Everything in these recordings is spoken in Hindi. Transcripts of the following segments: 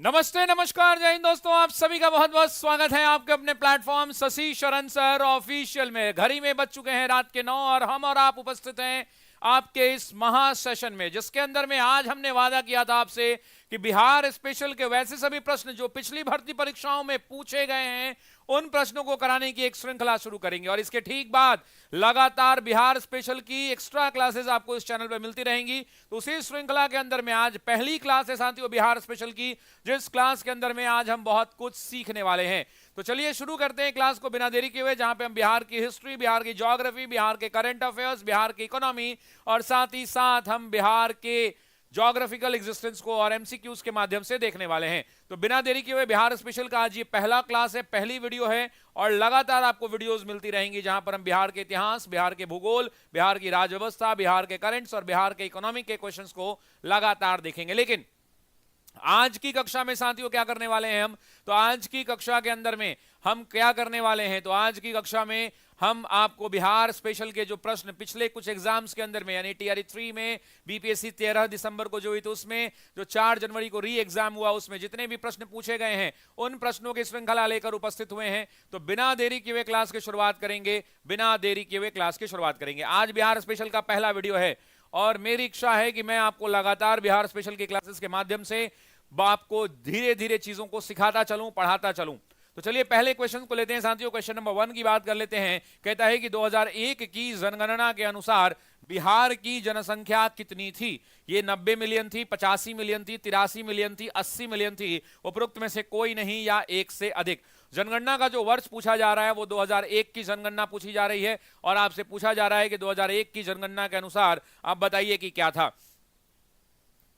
नमस्ते, नमस्कार, जय हिंद दोस्तों। आप सभी का बहुत बहुत स्वागत है आपके अपने प्लेटफॉर्म शशि शरण सर ऑफिशियल में। घड़ी में बज चुके हैं रात के 9 और हम और आप उपस्थित हैं आपके इस महा सेशन में, जिसके अंदर में आज हमने वादा किया था आपसे कि बिहार स्पेशल के वैसे सभी प्रश्न जो पिछली भर्ती परीक्षाओं में पूछे गए हैं उन प्रश्नों को कराने की एक श्रृंखला शुरू करेंगे। और इसके ठीक बाद लगातार बिहार स्पेशल की एक्स्ट्रा क्लासेस आपको इस चैनल पर मिलती रहेंगी। तो उसी श्रृंखला के अंदर में आज पहली क्लास है साथियों बिहार स्पेशल की, जिस क्लास के अंदर में आज हम बहुत कुछ सीखने वाले हैं। तो चलिए शुरू करते हैं क्लास को बिना देरी के हुए, जहां पे हम बिहार की हिस्ट्री, बिहार की ज्योग्राफी, बिहार के करंट अफेयर्स, बिहार की इकोनॉमी और साथ ही साथ हम बिहार के ज्योग्राफिकल एग्जिस्टेंस को और एमसीक्यूज के माध्यम से देखने वाले हैं। तो बिना देरी किए हुए बिहार स्पेशल का आज ये पहला क्लास है, पहली वीडियो है और लगातार आपको वीडियोस मिलती रहेंगी जहां पर हम बिहार के इतिहास, बिहार के भूगोल, बिहार की राज्य व्यवस्था, बिहार के करंट्स और बिहार के इकोनॉमिक के क्वेश्चंस को लगातार देखेंगे। लेकिन आज की कक्षा में साथियों क्या करने वाले हैं हम, तो आज की कक्षा के अंदर में हम क्या करने वाले हैं, तो आज की कक्षा में हम आपको बिहार स्पेशल के जो प्रश्न पिछले कुछ एग्जाम्स के अंदर में यानी टीआरई 3 में बीपीएससी 13 दिसंबर को जो हुई, तो उसमें जो 4 जनवरी को री एग्जाम हुआ उसमें जितने भी प्रश्न पूछे गए हैं उन प्रश्नों की श्रृंखला लेकर उपस्थित हुए हैं। तो बिना देरी किए हुए क्लास की शुरुआत करेंगे, बिना देरी किए हुए क्लास की शुरुआत करेंगे। आज बिहार स्पेशल का पहला वीडियो है और मेरी इच्छा है कि मैं आपको लगातार बिहार स्पेशल की क्लासेस के माध्यम से आपको धीरे धीरे चीजों को सिखाता चलूं, पढ़ाता चलूं। तो चलिए पहले क्वेश्चन को लेते हैं साथियों। क्वेश्चन नंबर 1 की बात कर लेते हैं। कहता है कि 2001 की जनगणना के अनुसार बिहार की जनसंख्या कितनी थी। ये 90 मिलियन थी, 85 मिलियन थी, 83 मिलियन थी, 80 मिलियन थी, उपरोक्त में से कोई नहीं या एक से अधिक। जनगणना का जो वर्ष पूछा जा रहा है वो 2001 की जनगणना पूछी जा रही है और आपसे पूछा जा रहा है कि 2001 की जनगणना के अनुसार आप बताइए कि क्या था।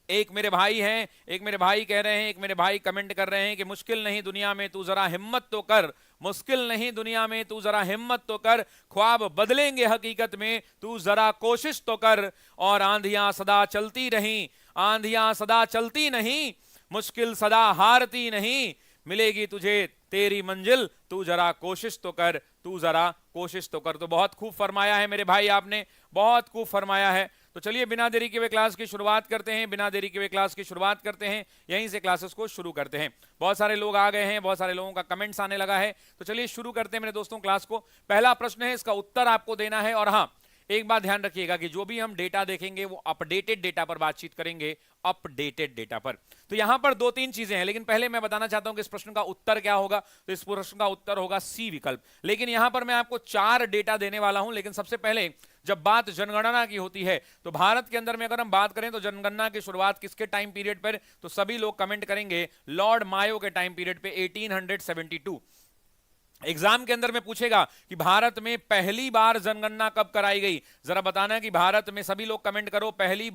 एक मेरे भाई हैं, एक मेरे भाई कह रहे हैं, एक मेरे भाई कमेंट कर रहे हैं कि मुश्किल नहीं दुनिया में तू जरा हिम्मत तो कर, मुश्किल नहीं दुनिया में तू जरा हिम्मत तो कर, ख्वाब बदलेंगे हकीकत में तू जरा कोशिश तो कर। और आंधियां सदा चलती रहीं, आंधियां सदा चलती नहीं, मुश्किल सदा हारती नहीं, मिलेगी तुझे तेरी मंजिल तू जरा कोशिश तो कर, तू जरा कोशिश तो कर। तो बहुत खूब फरमाया है मेरे भाई, आपने बहुत खूब फरमाया है। तो चलिए बिना देरी के हुए क्लास की शुरुआत करते हैं, बिना देरी के हुए क्लास की शुरुआत करते हैं, यहीं से क्लासेस को शुरू करते हैं। बहुत सारे लोग आ गए हैं, बहुत सारे लोगों का कमेंट्स आने लगा है। तो चलिए शुरू करते हैं मेरे दोस्तों क्लास को। पहला प्रश्न है, इसका उत्तर आपको देना है। और हाँ, एक बात ध्यान रखिएगा कि जो भी हम डेटा देखेंगे वो अपडेटेड डेटा पर बातचीत करेंगे, अपडेटेड डेटा पर। तो यहां पर 2-3 चीजें हैं, लेकिन पहले मैं बताना चाहता हूं कि इस प्रश्न का उत्तर क्या होगा। तो इस प्रश्न का उत्तर होगा सी विकल्प। लेकिन यहां पर मैं आपको 4 डेटा देने वाला हूं। लेकिन सबसे पहले जब बात जनगणना की होती है तो भारत के अंदर में अगर हम बात करें तो जनगणना की शुरुआत किसके टाइम पीरियड पर, तो सभी लोग कमेंट करेंगे लॉर्ड मायो के टाइम पीरियड पे 1872। एग्जाम के अंदर में पूछेगा कि भारत में पहली बार जनगणना कब कराई गई, जरा बताना कि भारत में, सभी लोग कमेंट करो, पहली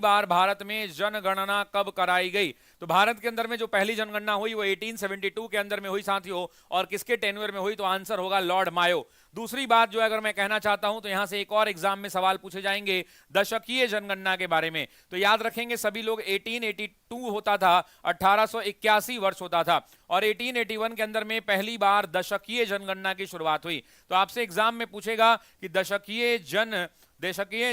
बार भारत में जनगणना कब कराई गई। तो भारत के अंदर में जो पहली जनगणना हुई वो 1872 के अंदर में हुई साथियों, और किसके टेन्योर में हुई, तो आंसर होगा लॉर्ड मायो। दूसरी बात जो अगर मैं कहना चाहता हूं तो यहां से एक और एग्जाम में सवाल पूछे जाएंगे दशकीय जनगणना के बारे में। तो याद रखेंगे सभी लोग 1882 होता था, 1881 वर्ष होता था, और 1881 के अंदर में पहली बार दशकीय जनगणना की शुरुआत हुई। तो आपसे एग्जाम में पूछेगा कि दशकीय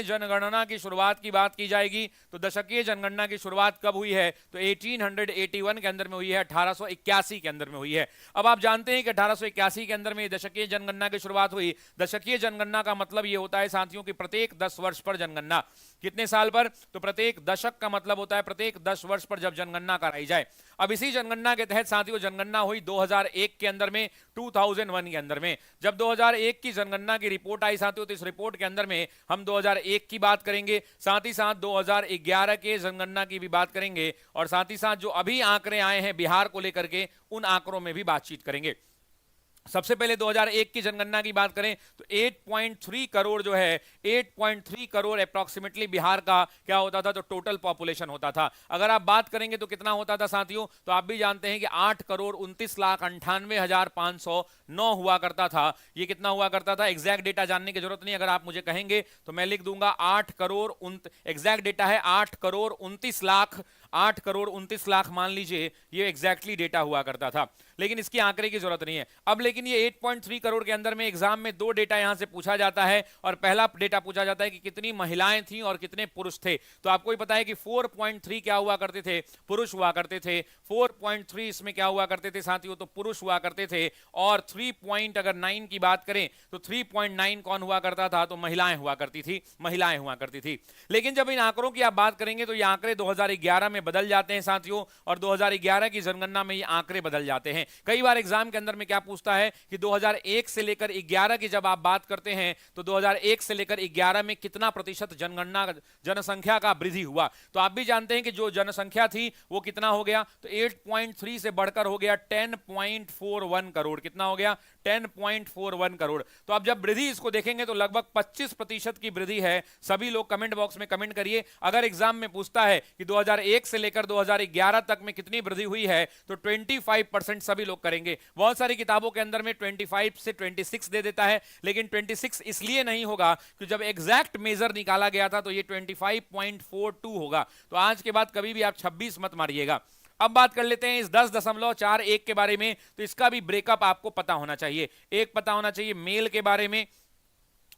जनगणना की शुरुआत की बात की जाएगी, तो दशकीय जनगणना की शुरुआत कब हुई है, तो 1881 के अंदर में हुई है, 1881 के अंदर में हुई है। अब आप जानते हैं कि 1881 के अंदर में दशकीय जनगणना की शुरुआत हुई। दशकीय जनगणना का मतलब यह होता है साथियों कि प्रत्येक 10 वर्ष पर जनगणना। कितने साल पर, तो प्रत्येक दशक का मतलब होता है प्रत्येक 10 वर्ष पर जब जनगणना कराई जाए। अब इसी जनगणना के तहत साथियों जनगणना हुई 2001 के अंदर में, 2001 के अंदर में। जब 2001 की जनगणना की रिपोर्ट आई साथियों, तो इस रिपोर्ट के अंदर में हम 2001 की बात करेंगे, साथ ही साथ 2011 के जनगणना की भी बात करेंगे, और साथ ही साथ जो अभी आंकड़े आए हैं बिहार को लेकर के उन आंकड़ों में भी बातचीत करेंगे। सबसे पहले 2001 की जनगणना की बात करें तो 8.3 करोड़ जो है, 8.3 करोड़ अप्रॉक्सीमेटली बिहार का क्या होता था, तो टोटल पॉपुलेशन होता था। अगर आप बात करेंगे तो कितना होता था साथियों, तो आप भी जानते हैं कि 8,29,98,509 हुआ करता था। ये कितना हुआ करता था, एग्जैक्ट डेटा जानने की जरूरत नहीं, अगर आप मुझे कहेंगे तो मैं लिख दूंगा 8 करोड़, एग्जैक्ट डेटा है 8 करोड़ 29 लाख, 8 करोड़ 29 लाख मान लीजिए, ये एग्जैक्टली डेटा हुआ करता था। लेकिन इसकी आंकड़े की जरूरत नहीं है। अब लेकिन ये 8.3 करोड़ के अंदर में एग्जाम में दो डेटा यहां से पूछा जाता है, और पहला डेटा पूछा जाता है कि कितनी महिलाएं थी और कितने पुरुष थे। तो आपको ही पता है कि 4.3 क्या हुआ करते थे, पुरुष हुआ करते थे। 4.3 इसमें क्या हुआ करते थे साथियों, तो पुरुष हुआ करते थे। और 3.9 की बात करें तो 3.9 कौन हुआ करता था, तो महिलाएं हुआ करती थी, महिलाएं हुआ करती थी। लेकिन जब इन आंकड़ों की आप बात करेंगे तो ये आंकड़े 2011 में बदल जाते हैं साथियों, और 2011 की जनगणना में ये आंकड़े बदल जाते हैं। कई बार एग्जाम के अंदर में क्या पूछता है कि 2001 से लेकर 11 की जब आप बात करते हैं तो 2001 से लेकर 11 में कितना प्रतिशत जनगणना जनसंख्या का वृद्धि हुआ। तो आप भी जानते हैं कि जो जनसंख्या थी वो कितना हो गया, तो 8.3 से बढ़कर हो गया 10.41 करोड़। कितना हो गया, 10.41 करोड़। तो आप जब वृद्धि इसको देखेंगे तो लगभग 25% की वृद्धि है। सभी लोग कमेंट बॉक्स में कमेंट करिए, अगर एग्जाम में पूछता है कि 2001 से लेकर 2011 तक में कितनी वृद्धि हुई है तो 25% सभी लोग करेंगे। बहुत सारी किताबों के अंदर में 25 से 26 दे देता है, लेकिन 26 इसलिए नहीं होगा कि जब एग्जैक्ट मेजर निकाला गया था तो ये 25.42 होगा। तो आज के बाद कभी भी आप 26 मत मारिएगा। अब बात कर लेते हैं इस 10.41 के बारे में। तो इसका भी ब्रेकअप आपको पता होना चाहिए। एक पता होना चाहिए मेल के बारे में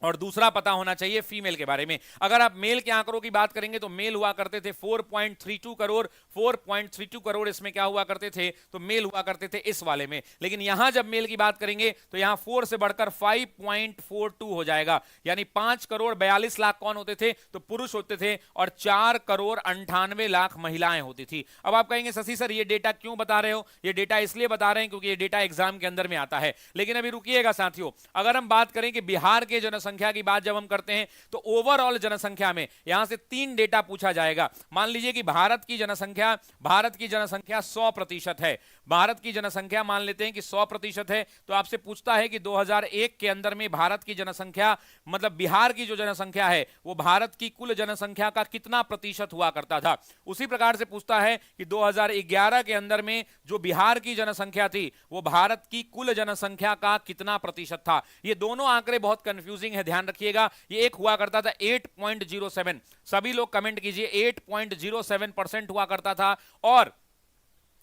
और दूसरा पता होना चाहिए फीमेल के बारे में। अगर आप मेल के आंकड़ों की बात करेंगे तो मेल हुआ करते थे 4.32 करोड़। 4.32 करोड़ इसमें क्या हुआ करते थे, तो मेल हुआ करते थे इस वाले में। लेकिन यहां जब मेल की बात करेंगे तो यहां 4 से बढ़कर 5.42 हो जाएगा, यानी 5 करोड़ 42 लाख कौन होते थे, तो पुरुष होते थे, और 4 करोड़ 98 लाख महिलाएं होती थी। अब आप कहेंगे शशि सर ये डेटा क्यों बता रहे हो, ये डेटा इसलिए बता रहे हैं क्योंकि ये डेटा एग्जाम के अंदर में आता है। लेकिन अभी रुकिएगा साथियों, अगर हम बात करें कि बिहार के जनसंख्या की बात जब हम करते हैं तो ओवरऑल जनसंख्या में यहां से 3 डेटा पूछा जाएगा। मान लीजिए कि भारत की जनसंख्या 100% है। भारत की जनसंख्या मान लेते हैं कि 100% है। तो आपसे पूछता है कि 2001 के अंदर में भारत की जनसंख्या, मतलब बिहार की जो जनसंख्या है वो भारत की कुल जनसंख्या का कितना प्रतिशत हुआ करता था। उसी प्रकार से पूछता है कि 2011 के अंदर में जो बिहार की जनसंख्या थी वो भारत की कुल जनसंख्या का कितना प्रतिशत था। ये दोनों आंकड़े बहुत कंफ्यूजिंग है, ध्यान रखिएगा। ये एक हुआ करता था 8.07, सभी लोग कमेंट कीजिए, 8.07% हुआ करता था। और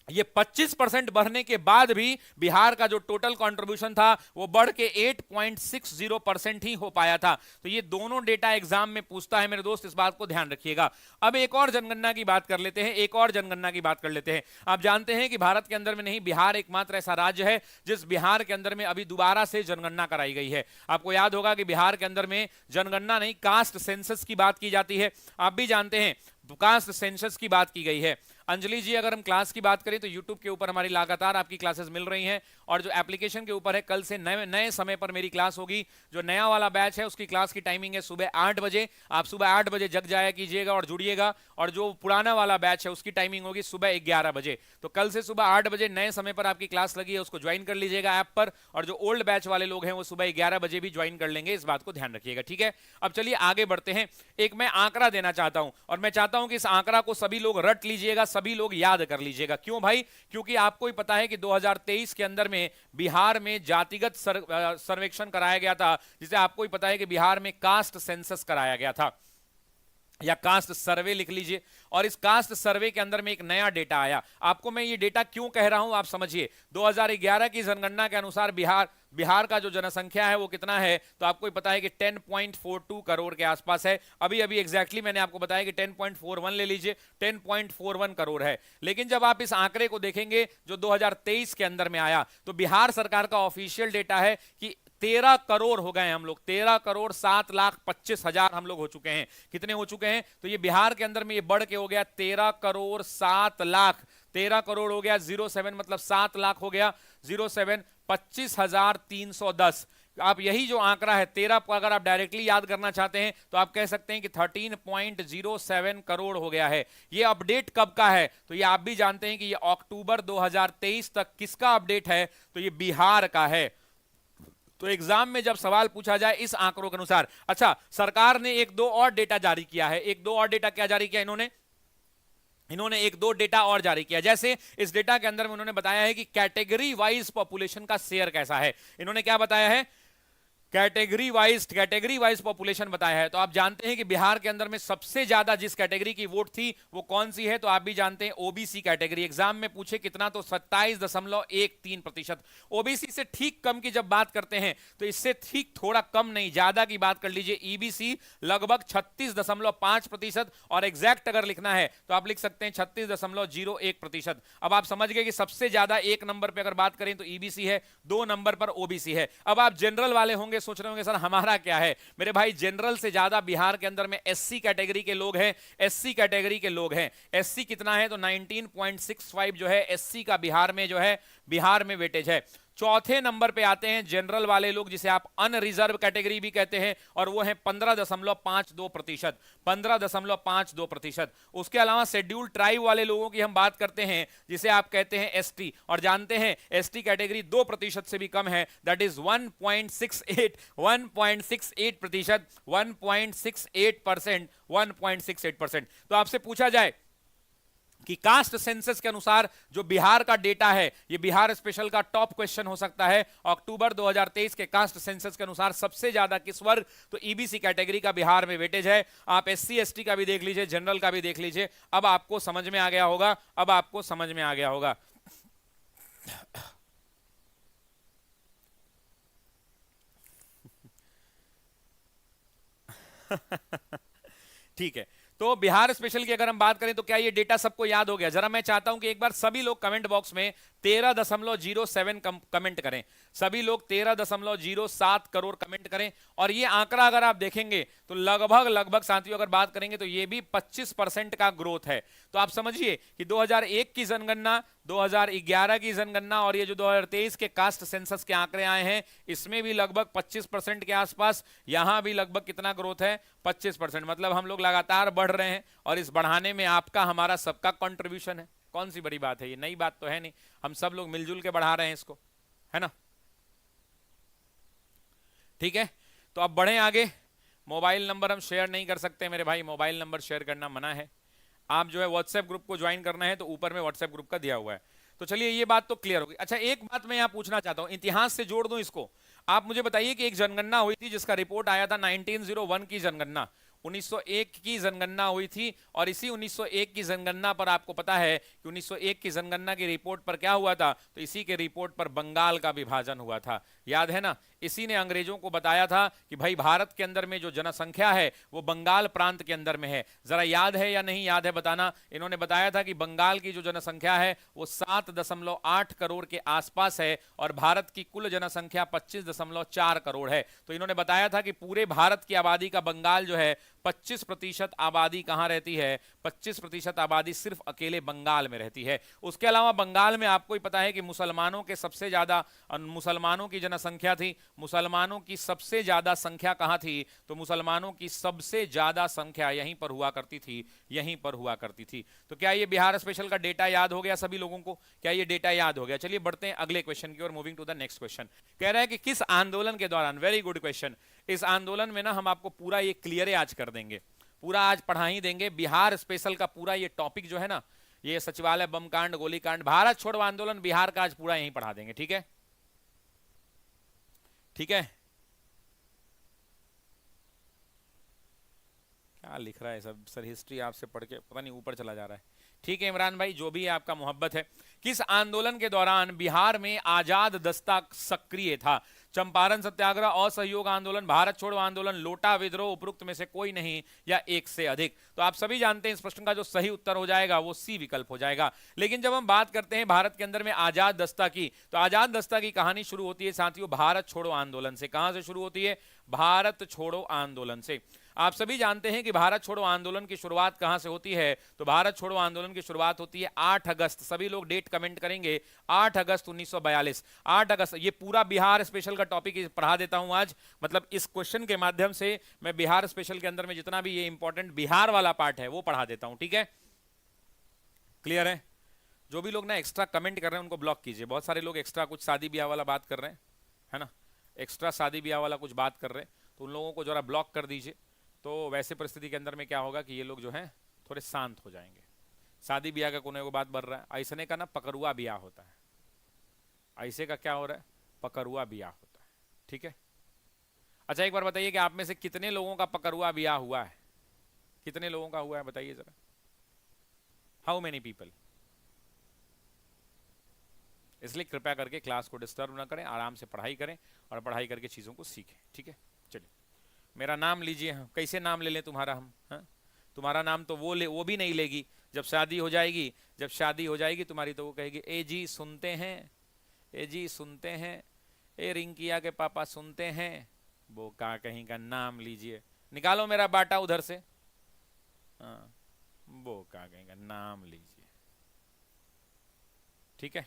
ये 25% बढ़ने के बाद भी बिहार का जो टोटल कंट्रीब्यूशन था वो बढ़ के 8.60% ही हो पाया था। तो ये दोनों डेटा एग्जाम में पूछता है मेरे दोस्त, इस बात को ध्यान रखिएगा। अब एक और जनगणना की बात कर लेते हैं, एक और जनगणना की बात कर लेते हैं। आप जानते हैं कि भारत के अंदर में नहीं, बिहार एकमात्र ऐसा राज्य है जिस बिहार के अंदर में अभी दोबारा से जनगणना कराई गई है। आपको याद होगा कि बिहार के अंदर में जनगणना नहीं, कास्ट सेंसस की बात की जाती है। आप भी जानते हैं कास्ट सेंसस की बात की गई है। अंजलि जी, अगर हम क्लास की बात करें तो YouTube के ऊपर हमारी लगातार आपकी क्लासेस मिल रही हैं, और जो एप्लीकेशन के ऊपर है कल से नए समय पर मेरी क्लास होगी। जो नया वाला बैच है उसकी क्लास की टाइमिंग है सुबह 8 बजे। आप सुबह 8 बजे जग जाया कीजिएगा और जुड़िएगा। और जो पुराना वाला बैच है उसकी टाइमिंग होगी सुबह 11 बजे। तो कल से सुबह 8 बजे नए समय पर आपकी क्लास लगी है, उसको ज्वाइन कर लीजिएगा ऐप पर। और जो ओल्ड बैच वाले लोग हैं वो सुबह 11 बजे भी ज्वाइन कर लेंगे, इस बात को ध्यान रखिएगा, ठीक है। अब चलिए आगे बढ़ते हैं। एक मैं आंकड़ा देना चाहता हूं, और मैं चाहता हूं कि इस आंकड़ा को सभी लोग रट लीजिएगा, सभी लोग याद कर लीजिएगा। क्यों भाई, क्योंकि आपको ही पता है कि 2023 के अंदर में बिहार में जातिगत सर्वेक्षण कराया गया था, जिसे आपको ही पता है कि बिहार में कास्ट सेंसस कराया गया था, या कास्ट सर्वे लिख लीजिए। और इस कास्ट सर्वे के अंदर में एक नया डेटा आया। आपको मैं ये डेटा क्यों कह रहा हूं आप समझिए। 2011 की जनगणना के अनुसार बिहार का जो जनसंख्या है वो कितना है, तो आपको पता है कि 10.42 करोड़ के आसपास है। अभी एग्जैक्टली मैंने आपको बताया कि 10.41 ले लीजिए, 10.41 करोड़ है। लेकिन जब आप इस आंकड़े को देखेंगे जो 2023 के अंदर में आया, तो बिहार सरकार का ऑफिशियल डेटा है कि 13 करोड़ हो गए हम लोग, 13 करोड़ 7,25,000 हम लोग हो चुके हैं। कितने हो चुके हैं, तो ये बिहार के अंदर में ये बढ़ के हो गया 13 करोड़ 7 लाख। 13 करोड़ हो गया 07 मतलब 7 लाख हो गया, 07 25,310। आप यही जो आंकड़ा है 13 को अगर आप डायरेक्टली याद करना चाहते हैं तो आप कह सकते हैं कि 13.07 करोड़ हो गया है। ये अपडेट कब का है, तो ये आप भी जानते हैं कि ये अक्टूबर 2023 तक किसका अपडेट है, तो ये बिहार का है। तो एग्जाम में जब सवाल पूछा जाए इस आंकड़ों के अनुसार। अच्छा, सरकार ने एक दो और डेटा जारी किया है। एक दो और डेटा क्या जारी किया इन्होंने एक दो डेटा और जारी किया। जैसे इस डेटा के अंदर में उन्होंने बताया है कि कैटेगरी वाइज पॉपुलेशन का शेयर कैसा है। इन्होंने क्या बताया है, कैटेगरी वाइज पॉपुलेशन बताया है, तो आप जानते हैं कि बिहार के अंदर में सबसे ज्यादा जिस कैटेगरी की वोट थी वो कौन सी है, तो आप भी जानते हैं ओबीसी कैटेगरी। एग्जाम में पूछे कितना, तो 27.13%। ओबीसी से ठीक कम की जब बात करते हैं तो इससे ठीक थोड़ा कम नहीं, ज्यादा की बात कर लीजिए ईबीसी लगभग 36.5%, और एग्जैक्ट अगर लिखना है तो आप लिख सकते हैं 36.01%। अब आप समझ गए कि सबसे ज्यादा एक नंबर पर अगर बात करें तो ईबीसी है, 2 नंबर पर ओबीसी है। अब आप जनरल वाले होंगे, सोच रहे होंगे सर हमारा क्या है। मेरे भाई जनरल से ज्यादा बिहार के अंदर में एससी कैटेगरी के लोग हैं, एससी कैटेगरी के लोग हैं। एससी कितना है, तो 19.65 जो है एससी का बिहार में जो है, बिहार में वेटेज है। चौथे नंबर पे आते हैं जनरल वाले लोग, जिसे आप अनरिजर्व कैटेगरी भी कहते हैं, और वो है 15.52%। 15.52%। उसके अलावा शेड्यूल ट्राइब वाले लोगों की हम बात करते हैं, जिसे आप कहते हैं एसटी, और जानते हैं एसटी कैटेगरी 2% से भी कम है, दैट इज 1.68%। 1.68%। तो आपसे पूछा जाए कि कास्ट सेंसस के अनुसार जो बिहार का डेटा है, ये बिहार स्पेशल का टॉप क्वेश्चन हो सकता है। अक्टूबर 2023 के कास्ट सेंसस के अनुसार सबसे ज्यादा किस वर्ग, तो ईबीसी कैटेगरी का बिहार में वेटेज है। आप एससी एसटी का भी देख लीजिए, जनरल का भी देख लीजिए। अब आपको समझ में आ गया होगा, अब आपको समझ में आ गया होगा। ठीक है, तो बिहार स्पेशल की अगर हम बात करें तो क्या ये डेटा सबको याद हो गया? जरा मैं चाहता हूं कि एक बार सभी लोग कमेंट बॉक्स में 13.07 कमेंट करें। सभी लोग 13.07 करोड़ कमेंट करें। और ये आंकड़ा अगर आप देखेंगे तो लगभग साथियों अगर बात करेंगे तो ये भी 25% का ग्रोथ है। तो आप समझिए कि 2001 की जनगणना, 2011 की जनगणना और ये जो 2023 के कास्ट सेंसस के आंकड़े आए हैं, इसमें भी लगभग 25% के आसपास, यहां भी लगभग कितना ग्रोथ है, 25%। मतलब हम लोग लगातार बढ़ रहे हैं, और इस बढ़ाने में आपका हमारा सबका कंट्रीब्यूशन है। कौन सी बड़ी बात है, ये नई बात तो है नहीं, हम सब लोग मिलजुल के बढ़ा रहे हैं इसको, है ना। ठीक है, तो अब बढ़े आगे। मोबाइल नंबर हम शेयर नहीं कर सकते मेरे भाई, मोबाइल नंबर शेयर करना मना है। आप जो है व्हाट्सएप ग्रुप को ज्वाइन करना है तो ऊपर में व्हाट्सएप ग्रुप का दिया हुआ है। तो चलिए ये बात तो क्लियर होगी। अच्छा, एक बात मैं यहां पूछना चाहता हूं, इतिहास से जोड़ दूं इसको। आप मुझे बताइए कि एक जनगणना हुई थी जिसका रिपोर्ट आया था 1901 की जनगणना, 1901 की जनगणना हुई थी, और इसी 1901 की जनगणना पर आपको पता है कि 1901 की जनगणना की रिपोर्ट पर क्या हुआ था, तो इसी के रिपोर्ट पर बंगाल का विभाजन हुआ था, याद है ना। इसी ने अंग्रेजों को बताया था कि भाई भारत के अंदर में जो जनसंख्या है वो बंगाल प्रांत के अंदर में है। जरा याद है या नहीं याद है बताना। इन्होंने बताया था कि बंगाल की जो जनसंख्या है वो 7.8 करोड़ के आसपास है, और भारत की कुल जनसंख्या 25.4 करोड़ है। तो इन्होंने बताया था कि पूरे भारत की आबादी का बंगाल जो है 25% आबादी कहां रहती है, 25% आबादी सिर्फ अकेले बंगाल में रहती है। उसके अलावा बंगाल में आपको ही पता है कि मुसलमानों के सबसे ज्यादा, मुसलमानों की जनसंख्या थी। मुसलमानों की सबसे ज्यादा संख्या कहां थी, तो मुसलमानों की सबसे ज्यादा संख्या यहीं पर हुआ करती थी, यहीं पर हुआ करती थी। तो क्या ये बिहार स्पेशल का डेटा याद हो गया सभी लोगों को? क्या ये डेटा याद हो गया? चलिए बढ़ते हैं अगले क्वेश्चन की ओर, moving to the next question. कह रहा है कि किस आंदोलन के दौरान, वेरी गुड क्वेश्चन, इस आंदोलन में ना हम आपको पूरा ये क्लियर आज कर देंगे, पूरा आज पढ़ा ही देंगे। बिहार स्पेशल का पूरा ये टॉपिक जो है ना, ये सचिवालय बम कांड, गोलीकांड, भारत छोड़ो आंदोलन, बिहार का आज पूरा यहीं पढ़ा देंगे। ठीक है, ठीक है। क्या लिख रहा है सब सर, हिस्ट्री आपसे पढ़ के पता नहीं ऊपर चला जा रहा है। ठीक है इमरान भाई, जो भी है आपका मोहब्बत है। किस आंदोलन के दौरान बिहार में आजाद दस्ता सक्रिय था? चंपारण सत्याग्रह, असहयोग आंदोलन, भारत छोड़ो आंदोलन, लोटा विद्रोह, उपरोक्त में से कोई नहीं, या एक से अधिक? तो आप सभी जानते हैं इस प्रश्न का जो सही उत्तर हो जाएगा वो सी विकल्प हो जाएगा। लेकिन जब हम बात करते हैं भारत के अंदर में आजाद दस्ता की, तो आजाद दस्ता की कहानी शुरू होती है साथियों भारत छोड़ो आंदोलन से। कहां से शुरू होती है? भारत छोड़ो आंदोलन से। आप सभी जानते हैं कि भारत छोड़ो आंदोलन की शुरुआत कहां से होती है, तो भारत छोड़ो आंदोलन की शुरुआत होती है 8 अगस्त। सभी लोग डेट कमेंट करेंगे, 8 अगस्त 1942। 8 अगस्त, ये पूरा बिहार स्पेशल का टॉपिक पढ़ा देता हूं आज। मतलब इस क्वेश्चन के माध्यम से मैं बिहार स्पेशल के अंदर में जितना भी ये इंपॉर्टेंट बिहार वाला पार्ट है वो पढ़ा देता हूं। ठीक है, क्लियर है? जो भी लोग ना एक्स्ट्रा कमेंट कर रहे हैं उनको ब्लॉक कीजिए। बहुत सारे लोग एक्स्ट्रा कुछ शादी ब्याह वाला बात कर रहे हैं, है ना, एक्स्ट्रा शादी ब्याह वाला कुछ बात कर रहे हैं, तो उन लोगों को जरा ब्लॉक कर दीजिए। तो वैसे परिस्थिति के अंदर में क्या होगा कि ये लोग जो हैं थोड़े शांत हो जाएंगे। शादी ब्याह का कोने को बात बढ़ रहा है, ऐसने का ना पकड़ुआ ब्याह होता है, ऐसे का क्या हो रहा है, पकड़ुआ ब्याह होता है। ठीक है, अच्छा एक बार बताइए कि आप में से कितने लोगों का पकड़ुआ ब्याह हुआ है? कितने लोगों का हुआ है बताइए जरा। How many people? इसलिए कृपया करके क्लास को डिस्टर्ब ना करें, आराम से पढ़ाई करें और पढ़ाई करके चीज़ों को सीखें, ठीक है? चलिए मेरा नाम लीजिए। हम कैसे नाम ले लें तुम्हारा? हम हाँ, तुम्हारा नाम तो वो भी नहीं लेगी जब शादी हो जाएगी। जब शादी हो जाएगी तुम्हारी तो वो कहेगी ए जी सुनते हैं, ए जी सुनते हैं, ए रिंकिया के पापा सुनते हैं। वो का कहीं का नाम लीजिए, निकालो मेरा बाटा उधर से। हाँ, वो का कहीं का नाम लीजिए, ठीक है?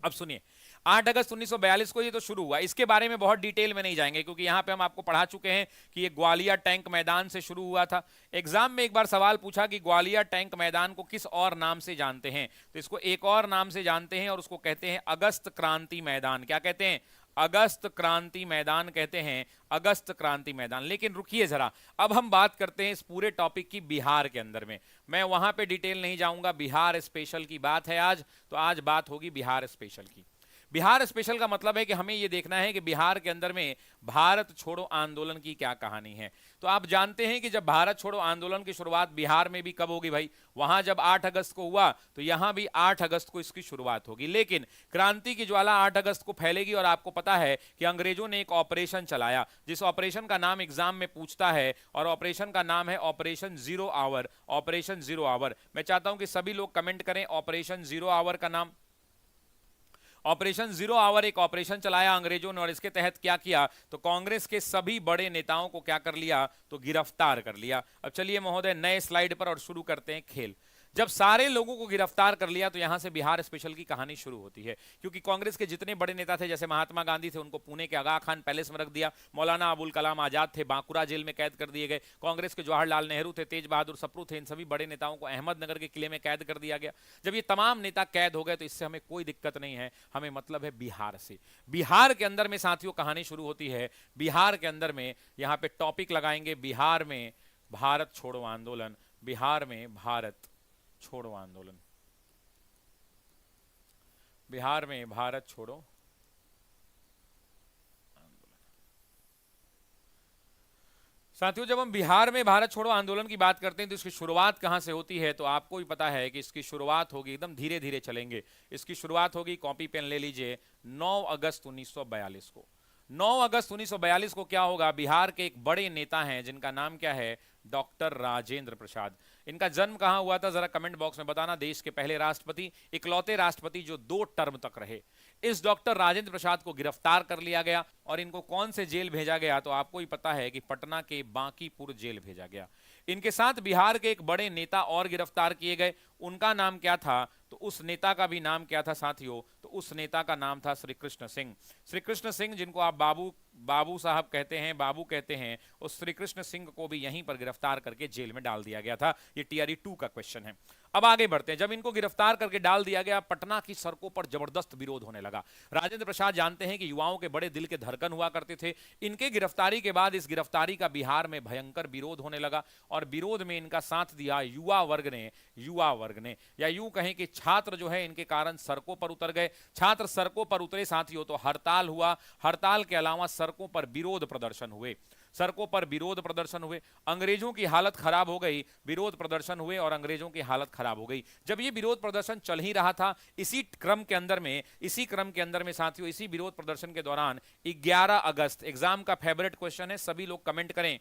अब सुनिए, 8 अगस्त 1942 को ये तो शुरू हुआ, इसके बारे में बहुत डिटेल में नहीं जाएंगे क्योंकि यहां पे हम आपको पढ़ा चुके हैं कि ये ग्वालियर टैंक मैदान से शुरू हुआ था। एग्जाम में एक बार सवाल पूछा कि ग्वालियर टैंक मैदान को किस और नाम से जानते हैं, तो इसको एक और नाम से जानते हैं और उसको कहते हैं अगस्त क्रांति मैदान। क्या कहते हैं? अगस्त क्रांति मैदान कहते हैं, अगस्त क्रांति मैदान। लेकिन रुकिए जरा, अब हम बात करते हैं इस पूरे टॉपिक की बिहार के अंदर में। मैं वहां पे डिटेल नहीं जाऊंगा, बिहार स्पेशल की बात है आज, तो आज बात होगी बिहार स्पेशल की। बिहार स्पेशल का मतलब है कि हमें यह देखना है कि बिहार के अंदर में भारत छोड़ो आंदोलन की क्या कहानी है। तो आप जानते हैं कि जब भारत छोड़ो आंदोलन की शुरुआत बिहार में भी कब होगी भाई? वहां जब 8 अगस्त को हुआ तो यहां भी 8 अगस्त को इसकी शुरुआत होगी। लेकिन क्रांति की ज्वाला 8 अगस्त को फैलेगी और आपको पता है कि अंग्रेजों ने एक ऑपरेशन चलाया, जिस ऑपरेशन का नाम एग्जाम में पूछता है, और ऑपरेशन का नाम है operation zero hour. Operation zero hour, मैं चाहता हूं कि सभी लोग कमेंट करें ऑपरेशन जीरो आवर का नाम। ऑपरेशन जीरो आवर एक ऑपरेशन चलाया अंग्रेजों ने, और इसके तहत क्या किया तो कांग्रेस के सभी बड़े नेताओं को क्या कर लिया तो गिरफ्तार कर लिया। अब चलिए महोदय नए स्लाइड पर और शुरू करते हैं खेल। जब सारे लोगों को गिरफ्तार कर लिया तो यहां से बिहार स्पेशल की कहानी शुरू होती है, क्योंकि कांग्रेस के जितने बड़े नेता थे, जैसे महात्मा गांधी थे, उनको पुणे के आगा खान पैलेस में रख दिया। मौलाना अबुल कलाम आजाद थे, बांकुरा जेल में कैद कर दिए गए। कांग्रेस के जवाहरलाल नेहरू थे, तेज बहादुर सप्रू थे, इन सभी बड़े नेताओं को अहमदनगर के किले में कैद कर दिया गया। जब ये तमाम नेता कैद हो गए तो इससे हमें कोई दिक्कत नहीं है, हमें मतलब है बिहार से। बिहार के अंदर में साथियों कहानी शुरू होती है। बिहार के अंदर में यहां पे टॉपिक लगाएंगे, बिहार में भारत छोड़ो आंदोलन। बिहार में भारत छोड़ो आंदोलन, बिहार में भारत छोड़ो आंदोलन। साथियों जब हम बिहार में भारत छोड़ो आंदोलन की बात करते हैं तो इसकी शुरुआत कहां से होती है, तो आपको भी पता है कि इसकी शुरुआत होगी, एकदम धीरे धीरे चलेंगे, इसकी शुरुआत होगी, कॉपी पेन ले लीजिए, 9 अगस्त 1942 को। 9 अगस्त 1942 को क्या होगा, बिहार के एक बड़े नेता हैं जिनका नाम क्या है, डॉक्टर राजेंद्र प्रसाद। इनका जन्म कहां हुआ था जरा कमेंट बॉक्स में बताना। देश के पहले राष्ट्रपति, इकलौते राष्ट्रपति जो 2 टर्म तक रहे। इस डॉक्टर राजेंद्र प्रसाद को गिरफ्तार कर लिया गया और इनको कौन से जेल भेजा गया, तो आपको ही पता है कि पटना के बांकीपुर जेल भेजा गया। इनके साथ बिहार के एक बड़े नेता और गिरफ्तार किए गए, उनका नाम क्या था, तो उस नेता का भी नाम क्या था साथियों, तो उस नेता का नाम था श्री कृष्ण सिंह। श्री कृष्ण सिंह जिनको आप बाबू साहब कहते हैं, बाबू कहते हैं, उस श्री कृष्ण सिंह को भी यहीं पर गिरफ्तार करके जेल में डाल दिया गया था। ये टीआरई 2 का क्वेश्चन है। अब आगे बढ़ते हैं। जब इनको गिरफ्तार करके डाल दिया गया, पटना की सड़कों पर जबरदस्त विरोध होने लगा। राजेंद्र प्रसाद जानते हैं कि युवाओं के बड़े दिल के धड़कन हुआ करते थे। इनके गिरफ्तारी के बाद इस गिरफ्तारी का बिहार में भयंकर विरोध होने लगा और विरोध में इनका साथ दिया युवा वर्ग ने, या यूं कहें कि छात्र जो है इनके कारण सड़कों पर उतर गए। छात्र सड़कों पर उतरे साथियों तो हड़ताल हुआ, हड़ताल के अलावा सड़कों पर विरोध प्रदर्शन हुए, सड़कों पर विरोध प्रदर्शन हुए। अंग्रेजों की हालत खराब हो गई, विरोध प्रदर्शन हुए और अंग्रेजों की हालत खराब हो गई। जब ये विरोध प्रदर्शन चल ही रहा था, इसी क्रम के अंदर में साथियों, इसी विरोध प्रदर्शन के दौरान 11 अगस्त, एग्जाम का फेवरेट क्वेश्चन है, सभी लोग कमेंट करें,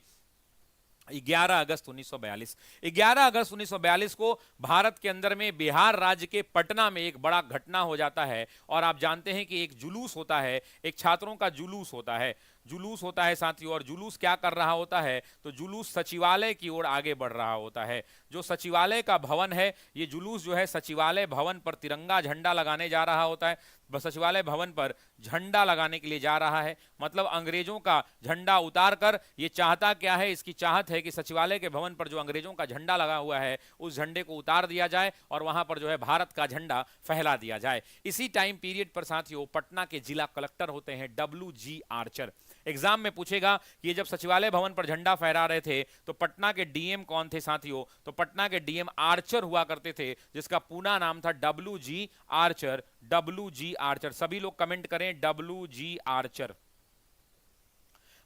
11 अगस्त 1942। 11 अगस्त 1942 को भारत के अंदर में बिहार राज्य के पटना में एक बड़ा घटना हो जाता है। और आप जानते हैं कि एक जुलूस होता है, एक छात्रों का जुलूस होता है, साथियों। और जुलूस क्या कर रहा होता है, तो जुलूस सचिवालय की ओर आगे बढ़ रहा होता है। जो सचिवालय का भवन है, ये जुलूस जो है सचिवालय भवन पर तिरंगा झंडा लगाने जा रहा होता है, सचिवालय भवन पर झंडा लगाने के लिए जा रहा है। मतलब अंग्रेजों का झंडा उतार कर ये चाहता क्या है, इसकी चाहत है कि सचिवालय के भवन पर जो अंग्रेजों का झंडा लगा हुआ है उस झंडे को उतार दिया जाए और वहां पर जो है भारत का झंडा फहरा दिया जाए। इसी टाइम पीरियड पर साथियों पटना के जिला कलेक्टर होते हैं WG आर्चर। एग्जाम में पूछेगा कि ये जब सचिवालय भवन पर झंडा फहरा रहे थे तो पटना के डीएम कौन थे साथियों, तो पटना के डीएम आर्चर हुआ करते थे, जिसका पूरा नाम था WG आर्चर। WG आर्चर, सभी लोग कमेंट करें WG आर्चर।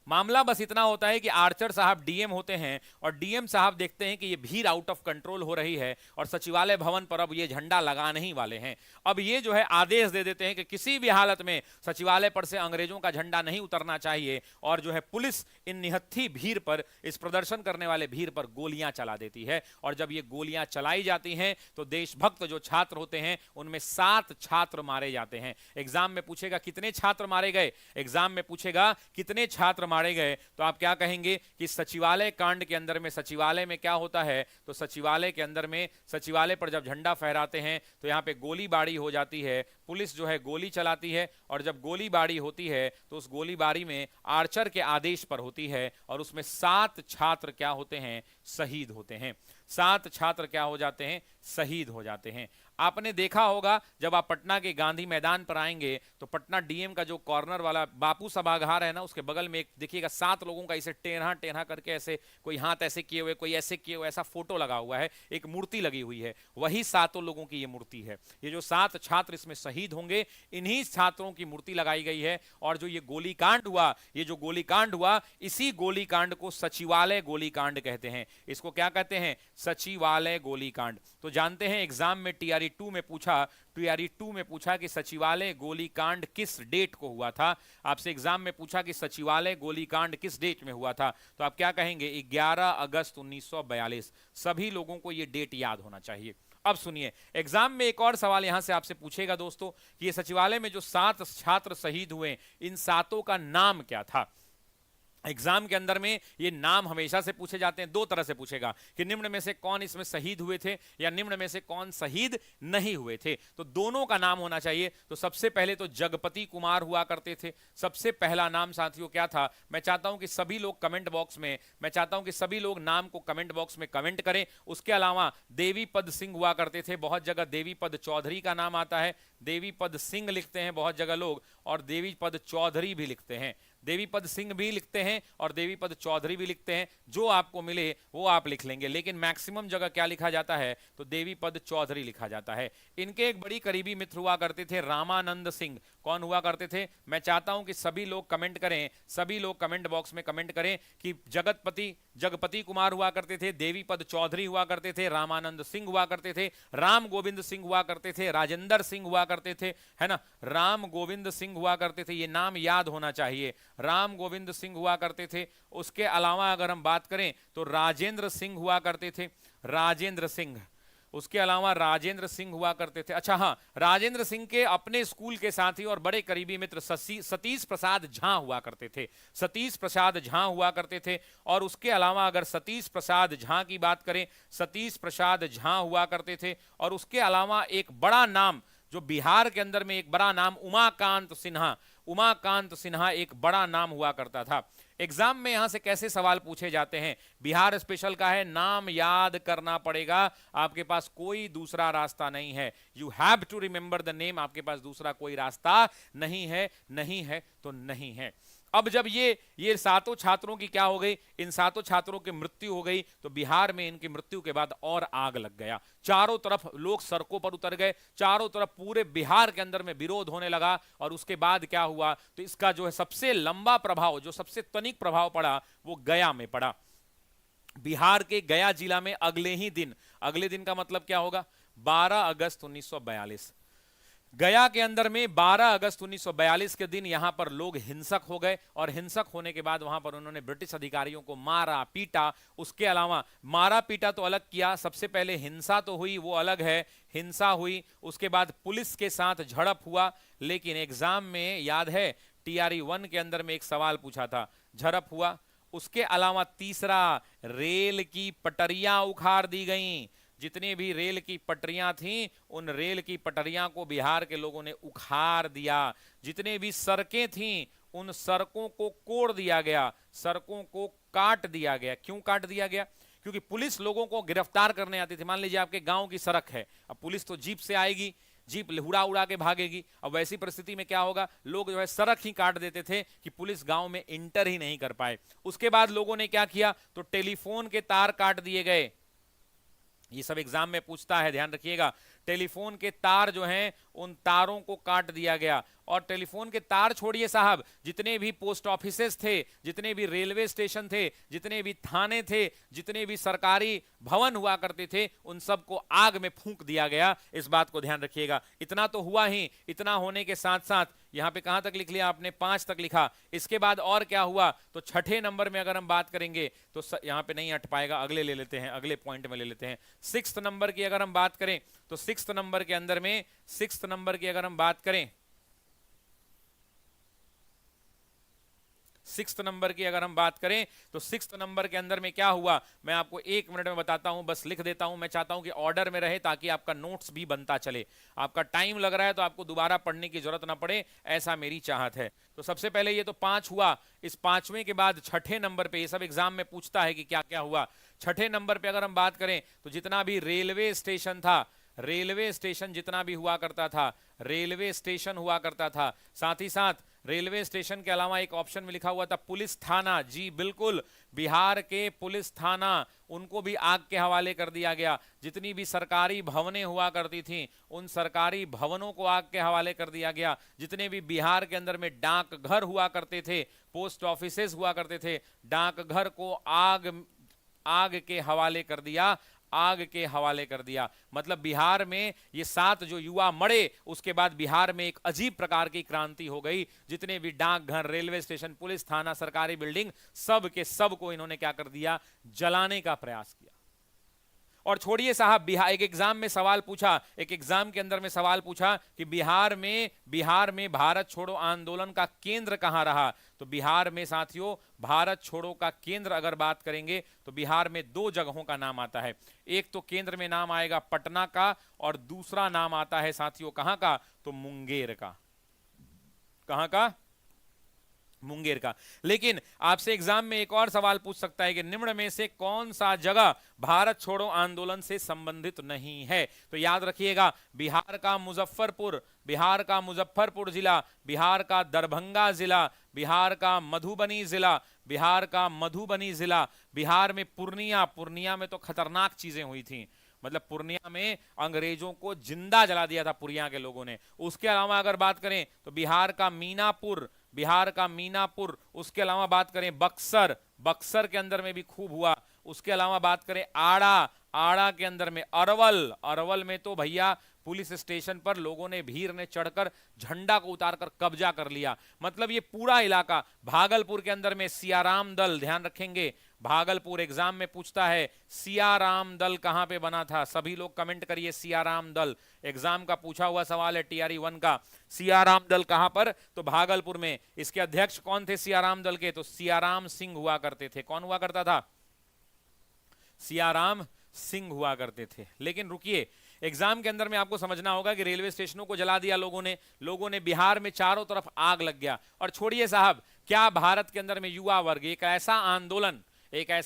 मामला बस इतना होता है कि आर्चर साहब डीएम होते हैं और डीएम साहब देखते हैं कि ये भीड़ आउट ऑफ कंट्रोल हो रही है और सचिवालय भवन पर अब ये झंडा लगाने ही वाले हैं। अब ये जो है आदेश दे देते हैं कि किसी भी हालत में सचिवालय पर से अंग्रेजों का झंडा नहीं उतरना चाहिए और जो है पुलिस इन निहत्थी भीड़ पर, इस प्रदर्शन करने वाले भीड़ पर गोलियां चला देती है। और जब ये गोलियां चलाई जाती हैं तो देशभक्त जो छात्र होते हैं उनमें 7 छात्र मारे जाते हैं। एग्जाम में पूछेगा कितने छात्र मारे गए, एग्जाम में पूछेगा कितने छात्र मारे गए, तो आप क्या कहेंगे कि सचिवालय कांड के अंदर में, सचिवालय में क्या होता है, तो सचिवालय के अंदर में, सचिवालय पर जब झंडा फहराते हैं तो यहां पे गोलीबारी हो जाती है, पुलिस जो है गोली चलाती है और जब गोलीबारी होती है तो उस गोलीबारी में आर्चर के आदेश पर होती है और उसमें 7 छात्र क्या होते हैं, शहीद होते हैं। 7 छात्र क्या हो जाते हैं, शहीद हो जाते हैं। आपने देखा होगा जब आप पटना के गांधी मैदान पर आएंगे तो पटना डीएम का जो कॉर्नर वाला बापू सभागार है ना, उसके बगल में एक देखिएगा 7 लोगों का इसे टेढ़ा टेढ़ा करके ऐसे, कोई हाथ ऐसे किए हुए, कोई ऐसे किए हुए, ऐसा फोटो लगा हुआ है, एक मूर्ति लगी हुई है, वही 7 लोगों की ये मूर्ति है। ये जो 7 छात्र इसमें शहीद होंगे, इन्हीं छात्रों की मूर्ति लगाई गई है। और जो ये गोलीकांड हुआ, ये जो गोलीकांड हुआ, इसी गोलीकांड को सचिवालय गोलीकांड कहते हैं। इसको क्या कहते हैं, सचिवालय गोलीकांड। तो जानते हैं एग्जाम में टीआरई 2 में पूछा कि सचिवालय गोलीकांड किस डेट को हुआ था। आपसे एग्जाम में पूछा कि सचिवालय गोलीकांड किस डेट में हुआ था, तो आप क्या कहेंगे, 11 अगस्त 1942। सभी लोगों को यह डेट याद होना चाहिए। अब सुनिए, एग्जाम में एक और सवाल यहां से आपसे पूछेगा दोस्तों कि ये सचिवालय में जो 7 छात्र शहीद हुए, इन 7 का नाम क्या था। एग्जाम के अंदर में ये नाम हमेशा से पूछे जाते हैं, 2 तरह से पूछेगा कि निम्न में से कौन इसमें शहीद हुए थे या निम्न में से कौन शहीद नहीं हुए थे। तो दोनों का नाम होना चाहिए। तो सबसे पहले तो जगपति कुमार हुआ करते थे, सबसे पहला नाम साथियों क्या था। मैं चाहता हूं कि सभी लोग कमेंट बॉक्स में, मैं चाहता हूं कि सभी लोग नाम को कमेंट बॉक्स में कमेंट करें। उसके अलावा देवीपद सिंह हुआ करते थे, बहुत जगह देवीपद चौधरी का नाम आता है, देवीपद सिंह लिखते हैं बहुत जगह लोग, और देवीपद चौधरी भी लिखते हैं। देवीपद सिंह भी लिखते हैं और देवीपद चौधरी भी लिखते हैं, जो आपको मिले वो आप लिख लेंगे, लेकिन मैक्सिमम जगह क्या लिखा जाता है, तो देवीपद चौधरी लिखा जाता है। इनके एक बड़ी करीबी मित्र हुआ करते थे रामानंद सिंह। कौन हुआ करते थे, मैं चाहता हूं कि सभी लोग कमेंट करें, सभी लोग कमेंट बॉक्स में कमेंट करें कि जगपति कुमार हुआ करते थे, देवीपद चौधरी हुआ करते थे, रामानंद सिंह हुआ करते थे, राम गोविंद सिंह हुआ करते थे, राजेंद्र सिंह हुआ करते थे, है ना, राम गोविंद सिंह हुआ करते थे। ये नाम याद होना चाहिए, राम गोविंद सिंह हुआ करते थे। उसके अलावा अगर हम बात करें तो राजेंद्र सिंह हुआ करते थे, राजेंद्र सिंह, उसके अलावा राजेंद्र सिंह हुआ करते थे। अच्छा हाँ, राजेंद्र सिंह के अपने स्कूल के साथी और बड़े करीबी मित्र सतीश प्रसाद झा हुआ करते थे, सतीश प्रसाद झा हुआ करते थे। और उसके अलावा अगर सतीश प्रसाद झा की बात करें, सतीश प्रसाद झा हुआ करते थे। और उसके अलावा एक बड़ा नाम जो बिहार के अंदर में एक बड़ा नाम, उमाकांत सिन्हा, उमाकांत सिन्हा एक बड़ा नाम हुआ करता था। एग्जाम में यहां से कैसे सवाल पूछे जाते हैं, बिहार स्पेशल का है, नाम याद करना पड़ेगा, आपके पास कोई दूसरा रास्ता नहीं है। You have to remember the name, आपके पास दूसरा कोई रास्ता नहीं है, नहीं है तो नहीं है। अब जब ये 7 छात्रों की क्या हो गई, इन 7 छात्रों की मृत्यु हो गई, तो बिहार में इनकी मृत्यु के बाद और आग लग गया। चारों तरफ लोग सड़कों पर उतर गए, चारों तरफ पूरे बिहार के अंदर में विरोध होने लगा। और उसके बाद क्या हुआ, तो इसका जो है सबसे लंबा प्रभाव, जो सबसे तनिक प्रभाव पड़ा, वो गया में पड़ा। बिहार के गया जिला में अगले दिन का मतलब क्या होगा, 12 अगस्त 1942। गया के अंदर में 12 अगस्त 1942 के दिन यहां पर लोग हिंसक हो गए और हिंसक होने के बाद वहां पर उन्होंने ब्रिटिश अधिकारियों को मारा पीटा। उसके अलावा मारा पीटा तो अलग किया, सबसे पहले हिंसा तो हुई, वो अलग है, हिंसा हुई, उसके बाद पुलिस के साथ झड़प हुआ। लेकिन एग्जाम में याद है टीआरई 1 के अंदर में एक सवाल पूछा था, झड़प हुआ। उसके अलावा तीसरा, रेल की पटरियां उखाड़ दी गई। जितनी भी रेल की पटरियां थीं, उन रेल की पटरियां को बिहार के लोगों ने उखाड़ दिया। जितने भी सड़कें थीं, उन सड़कों को कोड़ दिया गया, सड़कों को काट दिया गया। क्यों काट दिया गया, क्योंकि पुलिस लोगों को गिरफ्तार करने आती थी। मान लीजिए आपके गांव की सड़क है, अब पुलिस तो जीप से आएगी, जीप उड़ा उड़ा के भागेगी। अब वैसी परिस्थिति में क्या होगा, लोग जो है सड़क ही काट देते थे कि पुलिस गांव में इंटर ही नहीं कर पाए। उसके बाद लोगों ने क्या किया, तो टेलीफोन के तार काट दिए गए। ये सब एग्जाम में पूछता है, ध्यान रखिएगा। टेलीफोन के तार जो हैं, उन तारों को काट दिया गया। और टेलीफोन के तार छोड़िए साहब, जितने भी पोस्ट ऑफिसेस थे, जितने भी रेलवे स्टेशन थे, जितने भी थाने थे, जितने भी सरकारी भवन हुआ करते थे, उन सबको आग में फूंक दिया गया। इस बात को ध्यान रखिएगा। इतना तो हुआ ही, इतना होने के साथ साथ यहां पे कहां तक लिख लिया आपने, 5 तक लिखा। इसके बाद और क्या हुआ, तो छठे नंबर में अगर हम बात करेंगे तो यहां पे नहीं अट पाएगा, अगले ले लेते हैं, अगले पॉइंट में ले लेते हैं। 6th नंबर की अगर हम बात करें तो 6th नंबर के अंदर में, 6th नंबर की अगर हम बात करें, 6th नंबर की अगर हम बात करें तो 6th नंबर के अंदर में क्या हुआ, मैं आपको 1 मिनट में बताता हूं, बस लिख देता हूं। मैं चाहता हूं कि ऑर्डर में रहे ताकि आपका नोट्स भी बनता चले। आपका टाइम लग रहा है तो आपको दोबारा पढ़ने की जरूरत ना पड़े, ऐसा मेरी चाहत है। तो सबसे पहले ये तो 5 हुआ। इस 5वें के बाद छठे नंबर पे, ये सब एग्जाम में पूछता है कि क्या क्या हुआ। छठे नंबर पे अगर हम बात करें तो जितना भी रेलवे स्टेशन था, रेलवे स्टेशन जितना भी हुआ करता था, रेलवे स्टेशन हुआ करता था, साथ ही साथ रेलवे स्टेशन के अलावा एक ऑप्शन में लिखा हुआ था पुलिस थाना। जी बिल्कुल, बिहार के पुलिस थाना, उनको भी आग के हवाले कर दिया गया। जितनी भी सरकारी भवनें हुआ करती थीं, उन सरकारी भवनों को आग के हवाले कर दिया गया। जितने भी बिहार के अंदर में डाकघर हुआ करते थे, पोस्ट ऑफिसेज हुआ करते थे, डाकघर को आग के हवाले कर दिया, आग के हवाले कर दिया। मतलब बिहार में ये 7 जो युवा मरे, उसके बाद बिहार में एक अजीब प्रकार की क्रांति हो गई। जितने भी डाकघर, रेलवे स्टेशन, पुलिस थाना, सरकारी बिल्डिंग, सब के सब को इन्होंने क्या कर दिया, जलाने का प्रयास किया। और छोड़िए साहब, एक एग्जाम में सवाल पूछा, एक एग्जाम के अंदर में सवाल पूछा कि बिहार में भारत छोड़ो आंदोलन का केंद्र कहां रहा। तो बिहार में साथियों, भारत छोड़ो का केंद्र अगर बात करेंगे तो बिहार में 2 जगहों का नाम आता है। एक तो केंद्र में नाम आएगा पटना का, और दूसरा नाम आता है साथियों कहां का, तो मुंगेर का। कहां का, मुंगेर का। लेकिन आपसे एग्जाम में एक और सवाल पूछ सकता है कि निम्न में से कौन सा जगह भारत छोड़ो आंदोलन से संबंधित नहीं है। तो याद रखिएगा, बिहार का मुजफ्फरपुर, बिहार का मुजफ्फरपुर जिला, बिहार का दरभंगा जिला, बिहार का मधुबनी जिला, बिहार का मधुबनी जिला, बिहार में पूर्णिया में तो खतरनाक चीजें हुई थी। मतलब पूर्णिया में अंग्रेजों को जिंदा जला दिया था पूर्णिया के लोगों ने। उसके अलावा अगर बात करें तो बिहार का मीनापुर, उसके अलावा बात करें बक्सर के अंदर में भी खूब हुआ। उसके अलावा बात करें आड़ा के अंदर में अरवल में तो भैया पुलिस स्टेशन पर लोगों ने, भीड़ ने चढ़कर झंडा को उतारकर कब्जा कर लिया। मतलब ये पूरा इलाका। भागलपुर के अंदर में सियाराम दल, ध्यान रखेंगे, भागलपुर एग्जाम में पूछता है सियाराम दल कहां पे बना था। सभी लोग कमेंट करिए सियाराम दल, एग्जाम का पूछा हुआ सवाल है TRE 1 का। सियाराम दल कहां पर, तो भागलपुर में। इसके अध्यक्ष कौन थे सियाराम दल के, तो सियाराम सिंह हुआ करते थे। कौन हुआ करता था, सियाराम सिंह हुआ करते थे। लेकिन रुकिए, एग्जाम के अंदर में आपको समझना होगा कि रेलवे स्टेशनों को जला दिया लोगों ने बिहार में चारों तरफ आग लग गया। और छोड़िए साहब, क्या भारत के अंदर में युवा वर्ग, एक ऐसा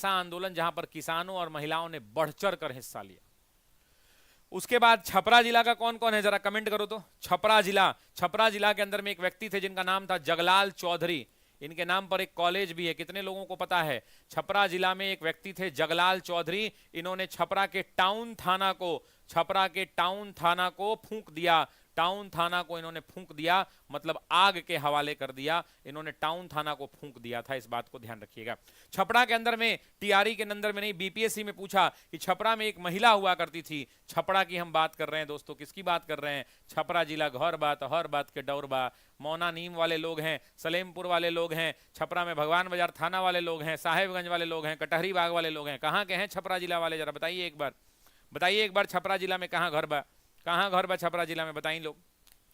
आंदोलन जहां पर किसानों और महिलाओं ने बढ़ चढ़ कर हिस्सा लिया। उसके बाद छपरा जिला का कौन कौन है, जरा कमेंट करो तो। छपरा जिला के अंदर में एक व्यक्ति थे जिनका नाम था जगलाल चौधरी। इनके नाम पर एक कॉलेज भी है, कितने लोगों को पता है। छपरा जिला में एक व्यक्ति थे जगलाल चौधरी, इन्होंने छपरा के टाउन थाना को फूंक दिया। टाउन थाना को इन्होंने फूंक दिया, मतलब आग के हवाले कर दिया। इन्होंने टाउन थाना को फूंक दिया था, इस बात को ध्यान रखिएगा। छपरा के अंदर में, TRE के अंदर में नहीं, BPSC में पूछा कि छपरा में एक महिला हुआ करती थी। छपरा की हम बात कर रहे हैं दोस्तों, किसकी बात कर रहे हैं, छपरा जिला। घर बात हर बात के डौरबा, मौना नीम वाले लोग हैं, सलेमपुर वाले लोग हैं, छपरा में भगवान बाजार थाना वाले लोग हैं, साहेबगंज वाले लोग हैं, कटहरी बाग वाले लोग हैं। कहाँ के हैं छपरा जिला वाले, जरा बताइए एक बार छपरा जिला में कहाँ घर बा छपरा जिला में, बताइए लोग।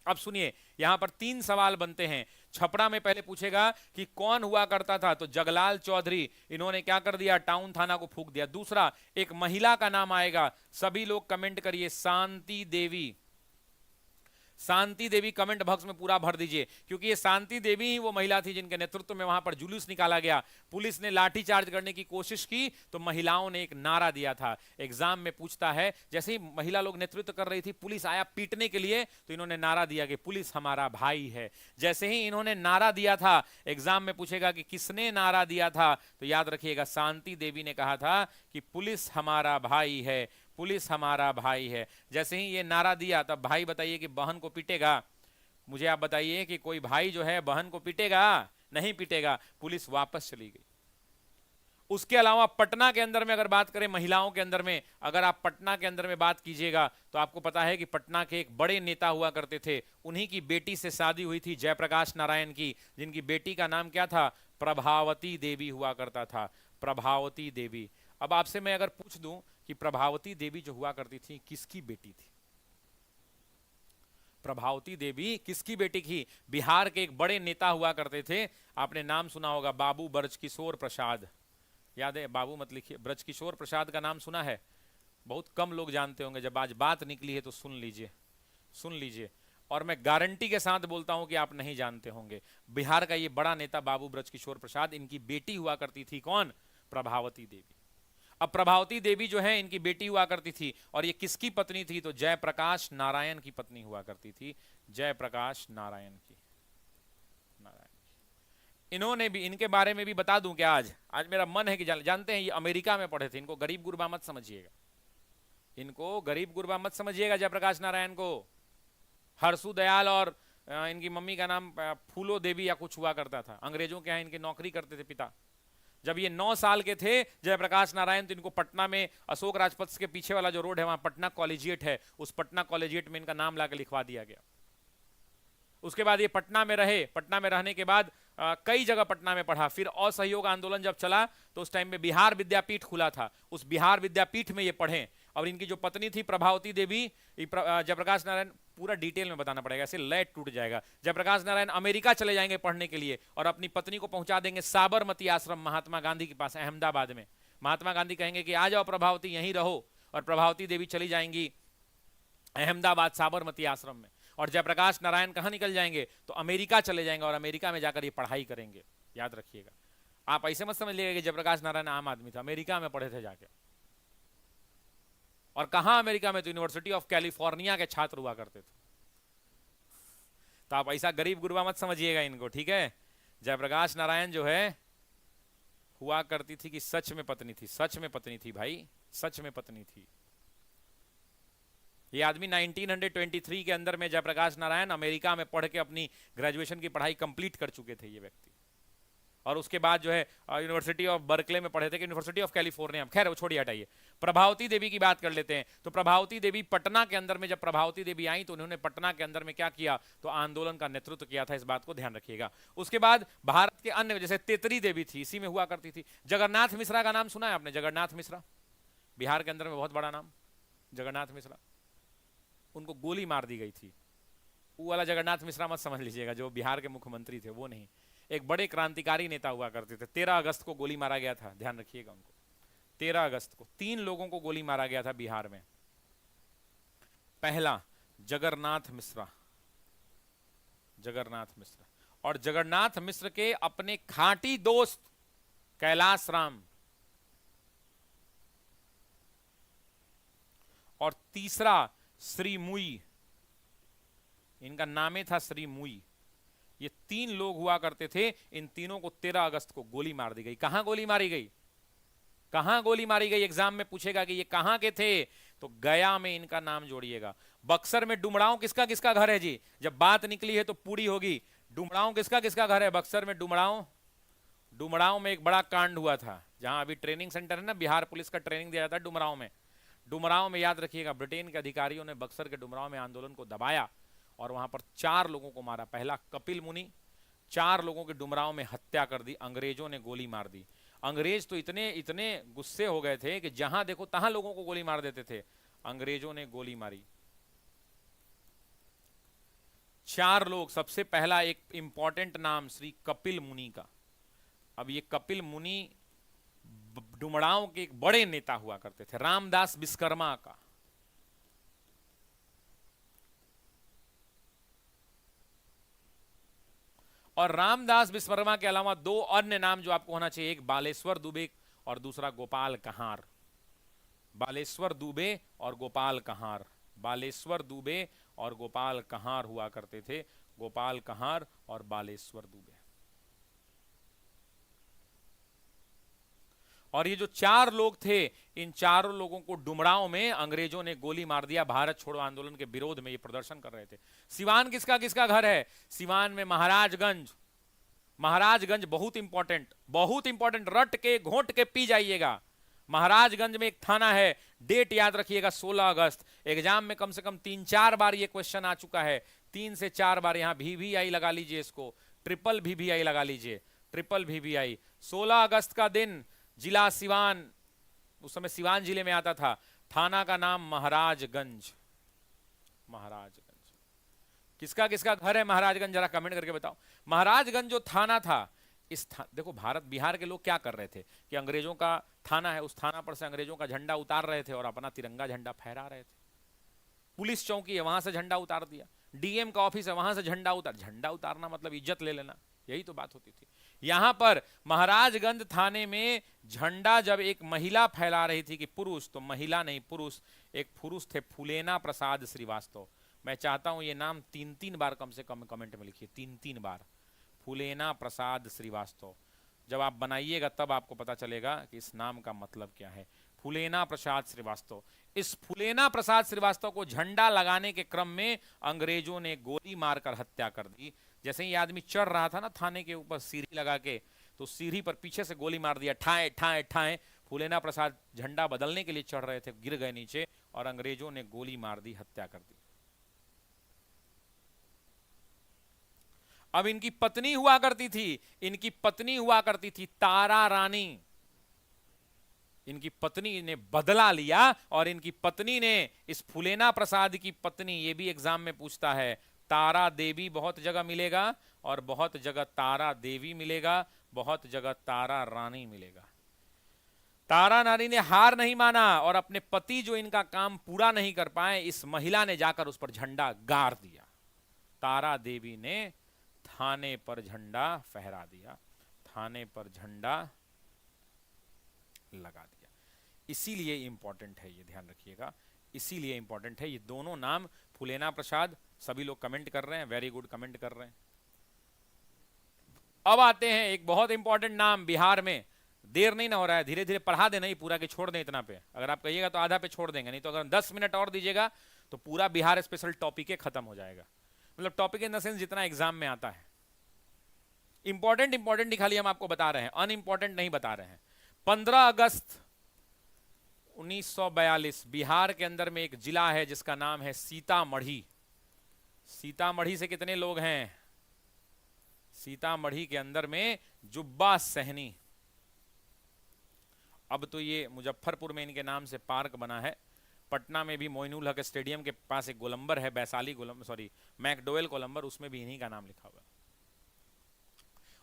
अब सुनिए, यहां पर 3 सवाल बनते हैं। छपरा में पहले पूछेगा कि कौन हुआ करता था, तो जगलाल चौधरी, इन्होंने क्या कर दिया, टाउन थाना को फूंक दिया। दूसरा, एक महिला का नाम आएगा, सभी लोग कमेंट करिए, शांति देवी कमेंट बॉक्स में पूरा भर दीजिए, क्योंकि ये शांति देवी ही वो महिला थी जिनके नेतृत्व में वहां पर जुलूस निकाला गया। पुलिस ने लाठीचार्ज करने की कोशिश की तो महिलाओं ने एक नारा दिया था। एग्जाम में पूछता है, जैसे ही महिला लोग नेतृत्व कर रही थी, पुलिस आया पीटने के लिए, तो इन्होंने नारा दिया कि पुलिस हमारा भाई है। जैसे ही इन्होंने नारा दिया था, एग्जाम में पूछेगा कि किसने नारा दिया था, तो याद रखिएगा शांति देवी ने कहा था कि पुलिस हमारा भाई है, पुलिस हमारा भाई है। जैसे ही ये नारा दिया, तब भाई बताइए कि बहन को पीटेगा, मुझे आप बताइए कि कोई भाई जो है बहन को पीटेगा? नहीं पीटेगा, पुलिस वापस चली गई। उसके अलावा पटना के अंदर में अगर बात करें महिलाओं के अंदर में, अगर आप पटना के अंदर में बात कीजिएगा तो आपको पता है कि पटना के एक बड़े नेता हुआ करते थे, उन्हीं की बेटी से शादी हुई थी जयप्रकाश नारायण की, जिनकी बेटी का नाम क्या था? प्रभावती देवी हुआ करता था, प्रभावती देवी। अब आपसे मैं अगर पूछ दूं कि प्रभावती देवी जो हुआ करती थी किसकी बेटी थी? प्रभावती देवी किसकी बेटी थी? बिहार के एक बड़े नेता हुआ करते थे, आपने नाम सुना होगा, बाबू ब्रजकिशोर प्रसाद। याद है? बाबू मत लिखिए, ब्रजकिशोर प्रसाद का नाम सुना है? बहुत कम लोग जानते होंगे, जब आज बात निकली है तो सुन लीजिए, सुन लीजिए। और मैं गारंटी के साथ बोलता हूं कि आप नहीं जानते होंगे। बिहार का ये बड़ा नेता बाबू ब्रजकिशोर प्रसाद, इनकी बेटी हुआ करती थी कौन? प्रभावती देवी। अब प्रभावती देवी जो है इनकी बेटी हुआ करती थी, और ये किसकी पत्नी थी? तो जयप्रकाश नारायण की पत्नी हुआ करती थी, जयप्रकाश नारायण की। इन्होंने भी, इनके बारे में भी बता दूं क्या? आज मेरा मन है कि जानते हैं ये अमेरिका में पढ़े थे। इनको गरीब गुरबा मत समझिएगा, इनको गरीब गुरबा मत समझिएगा जयप्रकाश नारायण को। हरसू दयाल और इनकी मम्मी का नाम फूलो देवी या कुछ हुआ करता था। अंग्रेजों के यहाँ इनके नौकरी करते थे पिता। जब ये 9 साल के थे जयप्रकाश नारायण, तो इनको पटना में अशोक राजपथ के पीछे वाला जो रोड है वहां पटना कॉलेजिएट है, उस पटना कॉलेजिएट में इनका नाम लाकर लिखवा दिया गया। उसके बाद ये पटना में रहे, पटना में रहने के बाद कई जगह पटना में पढ़ा। फिर असहयोग आंदोलन जब चला तो उस टाइम में बिहार विद्यापीठ खुला था, उस बिहार विद्यापीठ में ये पढ़े। और इनकी जो पत्नी थी प्रभावती देवी, जयप्रकाश नारायण, पूरा डिटेल में बताना पड़ेगा, ऐसे लैट टूट जाएगा। जयप्रकाश नारायण अमेरिका चले जाएंगे पढ़ने के लिए और अपनी पत्नी को पहुंचा देंगे साबरमती आश्रम महात्मा गांधी के पास अहमदाबाद में। महात्मा गांधी कहेंगे कि आ जाओ प्रभावती, यहीं रहो, और प्रभावती देवी चली जाएंगी अहमदाबाद साबरमती आश्रम में। और जयप्रकाश नारायण कहां निकल जाएंगे? तो अमेरिका चले जाएंगे और अमेरिका में जाकर ये पढ़ाई करेंगे। याद रखिएगा, आप ऐसे मत समझ लीजिएगा कि जयप्रकाश नारायण आम आदमी था, अमेरिका में पढ़े थे जाके। और कहां अमेरिका में? तो यूनिवर्सिटी ऑफ कैलिफोर्निया के छात्र हुआ करते थे। तो आप ऐसा गरीब गुरबा मत समझिएगा इनको, ठीक है? जयप्रकाश नारायण जो है हुआ करती थी कि सच में पत्नी थी, सच में पत्नी थी भाई, सच में पत्नी थी। ये आदमी 1923 के अंदर में जयप्रकाश नारायण अमेरिका में पढ़ के अपनी ग्रेजुएशन की पढ़ाई कंप्लीट कर चुके थे ये व्यक्ति। और उसके बाद जो है यूनिवर्सिटी ऑफ बर्कले में पढ़े थे कि यूनिवर्सिटी ऑफ कैलिफोर्निया। खैर वो छोड़िए, हटाइए। प्रभावती देवी की बात कर लेते हैं। तो प्रभावती देवी पटना के अंदर में, जब प्रभावती देवी आई तो उन्होंने पटना के अंदर में क्या किया? तो आंदोलन का नेतृत्व किया था, इस बात को ध्यान रखिएगा। उसके बाद भारत के अन्य, जैसे तेतरी देवी थी, इसी में हुआ करती थी। जगन्नाथ मिश्रा का नाम सुना है आपने? जगन्नाथ मिश्रा बिहार के अंदर में बहुत बड़ा नाम, जगन्नाथ मिश्रा। उनको गोली मार दी गई थी। वो वाला जगन्नाथ मिश्रा मत समझ लीजिएगा जो बिहार के मुख्यमंत्री थे, वो नहीं। एक बड़े क्रांतिकारी नेता हुआ करते थे। 13 अगस्त को गोली मारा गया था, ध्यान रखिएगा उनको। 13 अगस्त को 3 लोगों को गोली मारा गया था बिहार में। पहला जगन्नाथ मिश्रा, जगन्नाथ मिश्रा, और जगन्नाथ मिश्र के अपने खांटी दोस्त कैलाश राम, और तीसरा श्री मुई, इनका नाम ही था श्री मुई। ये 3 लोग हुआ करते थे। इन तीनों को 13 अगस्त को गोली मार दी गई। कहां गोली मारी गई? कहां गोली मारी गई? एग्जाम में पूछेगा कि ये कहां के थे, तो गया में इनका नाम जोड़िएगा। बक्सर में डुमरांव किसका किसका घर है जी? जब बात निकली है तो पूरी होगी। डुमरांव किसका किसका घर है? बक्सर में डुमरांव। डुमरांव में एक बड़ा कांड हुआ था, जहां अभी ट्रेनिंग सेंटर है ना, बिहार पुलिस का ट्रेनिंग दिया जाता है डुमरांव में। डुमरांव में याद रखिएगा, ब्रिटेन के अधिकारियों ने बक्सर के डुमरांव में आंदोलन को दबाया और वहां पर 4 लोगों को मारा। पहला कपिल मुनि, 4 लोगों की डुमरांव में हत्या कर दी, अंग्रेजों ने गोली मार दी। अंग्रेज तो इतने इतने गुस्से हो गए थे कि जहां देखो तहां लोगों को गोली मार देते थे। अंग्रेजों ने गोली मारी 4 लोग। सबसे पहला एक इंपॉर्टेंट नाम श्री कपिल मुनि का। अब ये कपिल मुनि डुमरांव के एक बड़े नेता हुआ करते थे, रामदास विश्वकर्मा का। और रामदास विश्वकर्मा के अलावा 2 अन्य नाम जो आपको होना चाहिए, एक बालेश्वर दुबे और दूसरा गोपाल कहार। बालेश्वर दुबे और गोपाल कहार, बालेश्वर दुबे और गोपाल कहार हुआ करते थे। गोपाल कहार और बालेश्वर दुबे। और ये जो 4 लोग थे, इन चारों लोगों को डुमरांव में अंग्रेजों ने गोली मार दिया। भारत छोड़ो आंदोलन के विरोध में ये प्रदर्शन कर रहे थे। सिवान किसका किसका घर है? सिवान में महाराजगंज। महाराजगंज बहुत इंपॉर्टेंट, बहुत इंपॉर्टेंट, रट के घोंट के पी जाइएगा। महाराजगंज में एक थाना है, डेट याद रखिएगा 16 अगस्त। एग्जाम में कम से कम 3-4 बार ये क्वेश्चन आ चुका है, 3 से 4 बार। यहां VVI लगा लीजिए, इसको ट्रिपल VVI लगा लीजिए, ट्रिपल VVI। 16 अगस्त का दिन, जिला सिवान, उस समय सिवान जिले में आता था। थाना का नाम महाराजगंज। महाराजगंज किसका किसका घर है महाराजगंज? जरा कमेंट करके बताओ। महाराजगंज जो थाना था, देखो भारत बिहार के लोग क्या कर रहे थे कि अंग्रेजों का थाना है, उस थाना पर से अंग्रेजों का झंडा उतार रहे थे और अपना तिरंगा झंडा फहरा रहे थे। पुलिस चौकी है, वहां से झंडा उतार दिया। DM का ऑफिस है, वहां से झंडा उतारना मतलब इज्जत ले लेना, यही तो बात होती थी। यहां पर महाराजगंज थाने में झंडा जब एक महिला फैला रही थी, कि पुरुष, तो महिला नहीं पुरुष, एक पुरुष थे फूलेना प्रसाद श्रीवास्तव। मैं चाहता हूं ये नाम 3-3 बार कम से कम कमेंट में लिखिए, 3-3 बार, फूलेना प्रसाद श्रीवास्तव। जब आप बनाइएगा तब आपको पता चलेगा कि इस नाम का मतलब क्या है। फूलेना प्रसाद श्रीवास्तव। इस फूलेना प्रसाद श्रीवास्तव को झंडा लगाने के क्रम में अंग्रेजों ने गोली मारकर हत्या कर दी। जैसे ही आदमी चढ़ रहा था ना थाने के ऊपर सीढ़ी लगा के, तो सीढ़ी पर पीछे से गोली मार दिया, ठाए ठाए ठाए। फूलेना प्रसाद झंडा बदलने के लिए चढ़ रहे थे, गिर गए नीचे और अंग्रेजों ने गोली मार दी, हत्या कर दी। अब इनकी पत्नी हुआ करती थी, इनकी पत्नी हुआ करती थी तारा रानी। इनकी पत्नी ने बदला लिया और इनकी पत्नी ने, इस फूलेना प्रसाद की पत्नी, ये भी एग्जाम में पूछता है, तारा देवी बहुत जगह मिलेगा और बहुत जगह तारा देवी मिलेगा, बहुत जगह तारा रानी मिलेगा। तारा रानी ने हार नहीं माना और अपने पति जो इनका काम पूरा नहीं कर पाए, इस महिला ने जाकर उस पर झंडा गाड़ दिया। तारा देवी ने थाने पर झंडा फहरा दिया, थाने पर झंडा लगा दिया। इसीलिए इंपॉर्टेंट है, ये ध्यान रखिएगा, इसीलिए इंपॉर्टेंट है। ये दोनों नाम फूलेना प्रसाद, सभी लोग कमेंट कर रहे हैं, वेरी गुड कमेंट कर रहे हैं। अब आते हैं एक बहुत इंपॉर्टेंट नाम बिहार में। देर नहीं ना हो रहा है, धीरे धीरे पढ़ा देना ही पूरा, के छोड़ दें इतना पे। अगर आप कहिएगा तो आधा पे छोड़ देंगे, नहीं तो अगर 10 मिनट और दीजिएगा तो पूरा बिहार स्पेशल टॉपिक खत्म हो जाएगा। मतलब टॉपिक इन द सेंस जितना एग्जाम में आता है। इंपॉर्टेंट इंपॉर्टेंट खाली हम आपको बता रहे हैं, अनइंपॉर्टेंट नहीं बता रहे हैं। 15 अगस्त 1942 बिहार के अंदर में एक जिला है जिसका नाम है सीतामढ़ी। सीतामढ़ी से कितने लोग हैं? सीतामढ़ी के अंदर में जुब्बा सहनी। अब तो ये मुजफ्फरपुर में इनके नाम से पार्क बना है। पटना में भी मोइनुल हक स्टेडियम के पास एक गोलंबर है, वैशाली गोलंबर, सॉरी मैकडोवेल गोलंबर, उसमें भी इन्हीं का नाम लिखा हुआ है।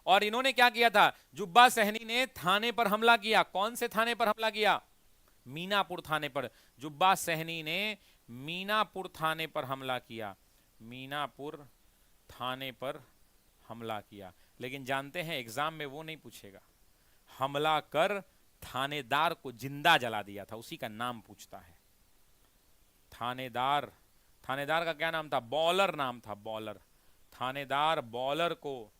और इन्होंने क्या किया था? जुब्बा सहनी ने थाने पर हमला किया। कौन से थाने पर हमला किया? मीनापुर थाने पर। जुब्बा सहनी ने मीनापुर थाने पर हमला किया, मीनापुर थाने पर हमला किया। लेकिन जानते हैं एग्जाम में वो नहीं पूछेगा, हमला कर थानेदार को जिंदा जला दिया था, उसी का नाम पूछता है। थानेदार, थानेदार का क्या नाम था? बॉलर नाम था, बॉलर। थानेदार बॉलर को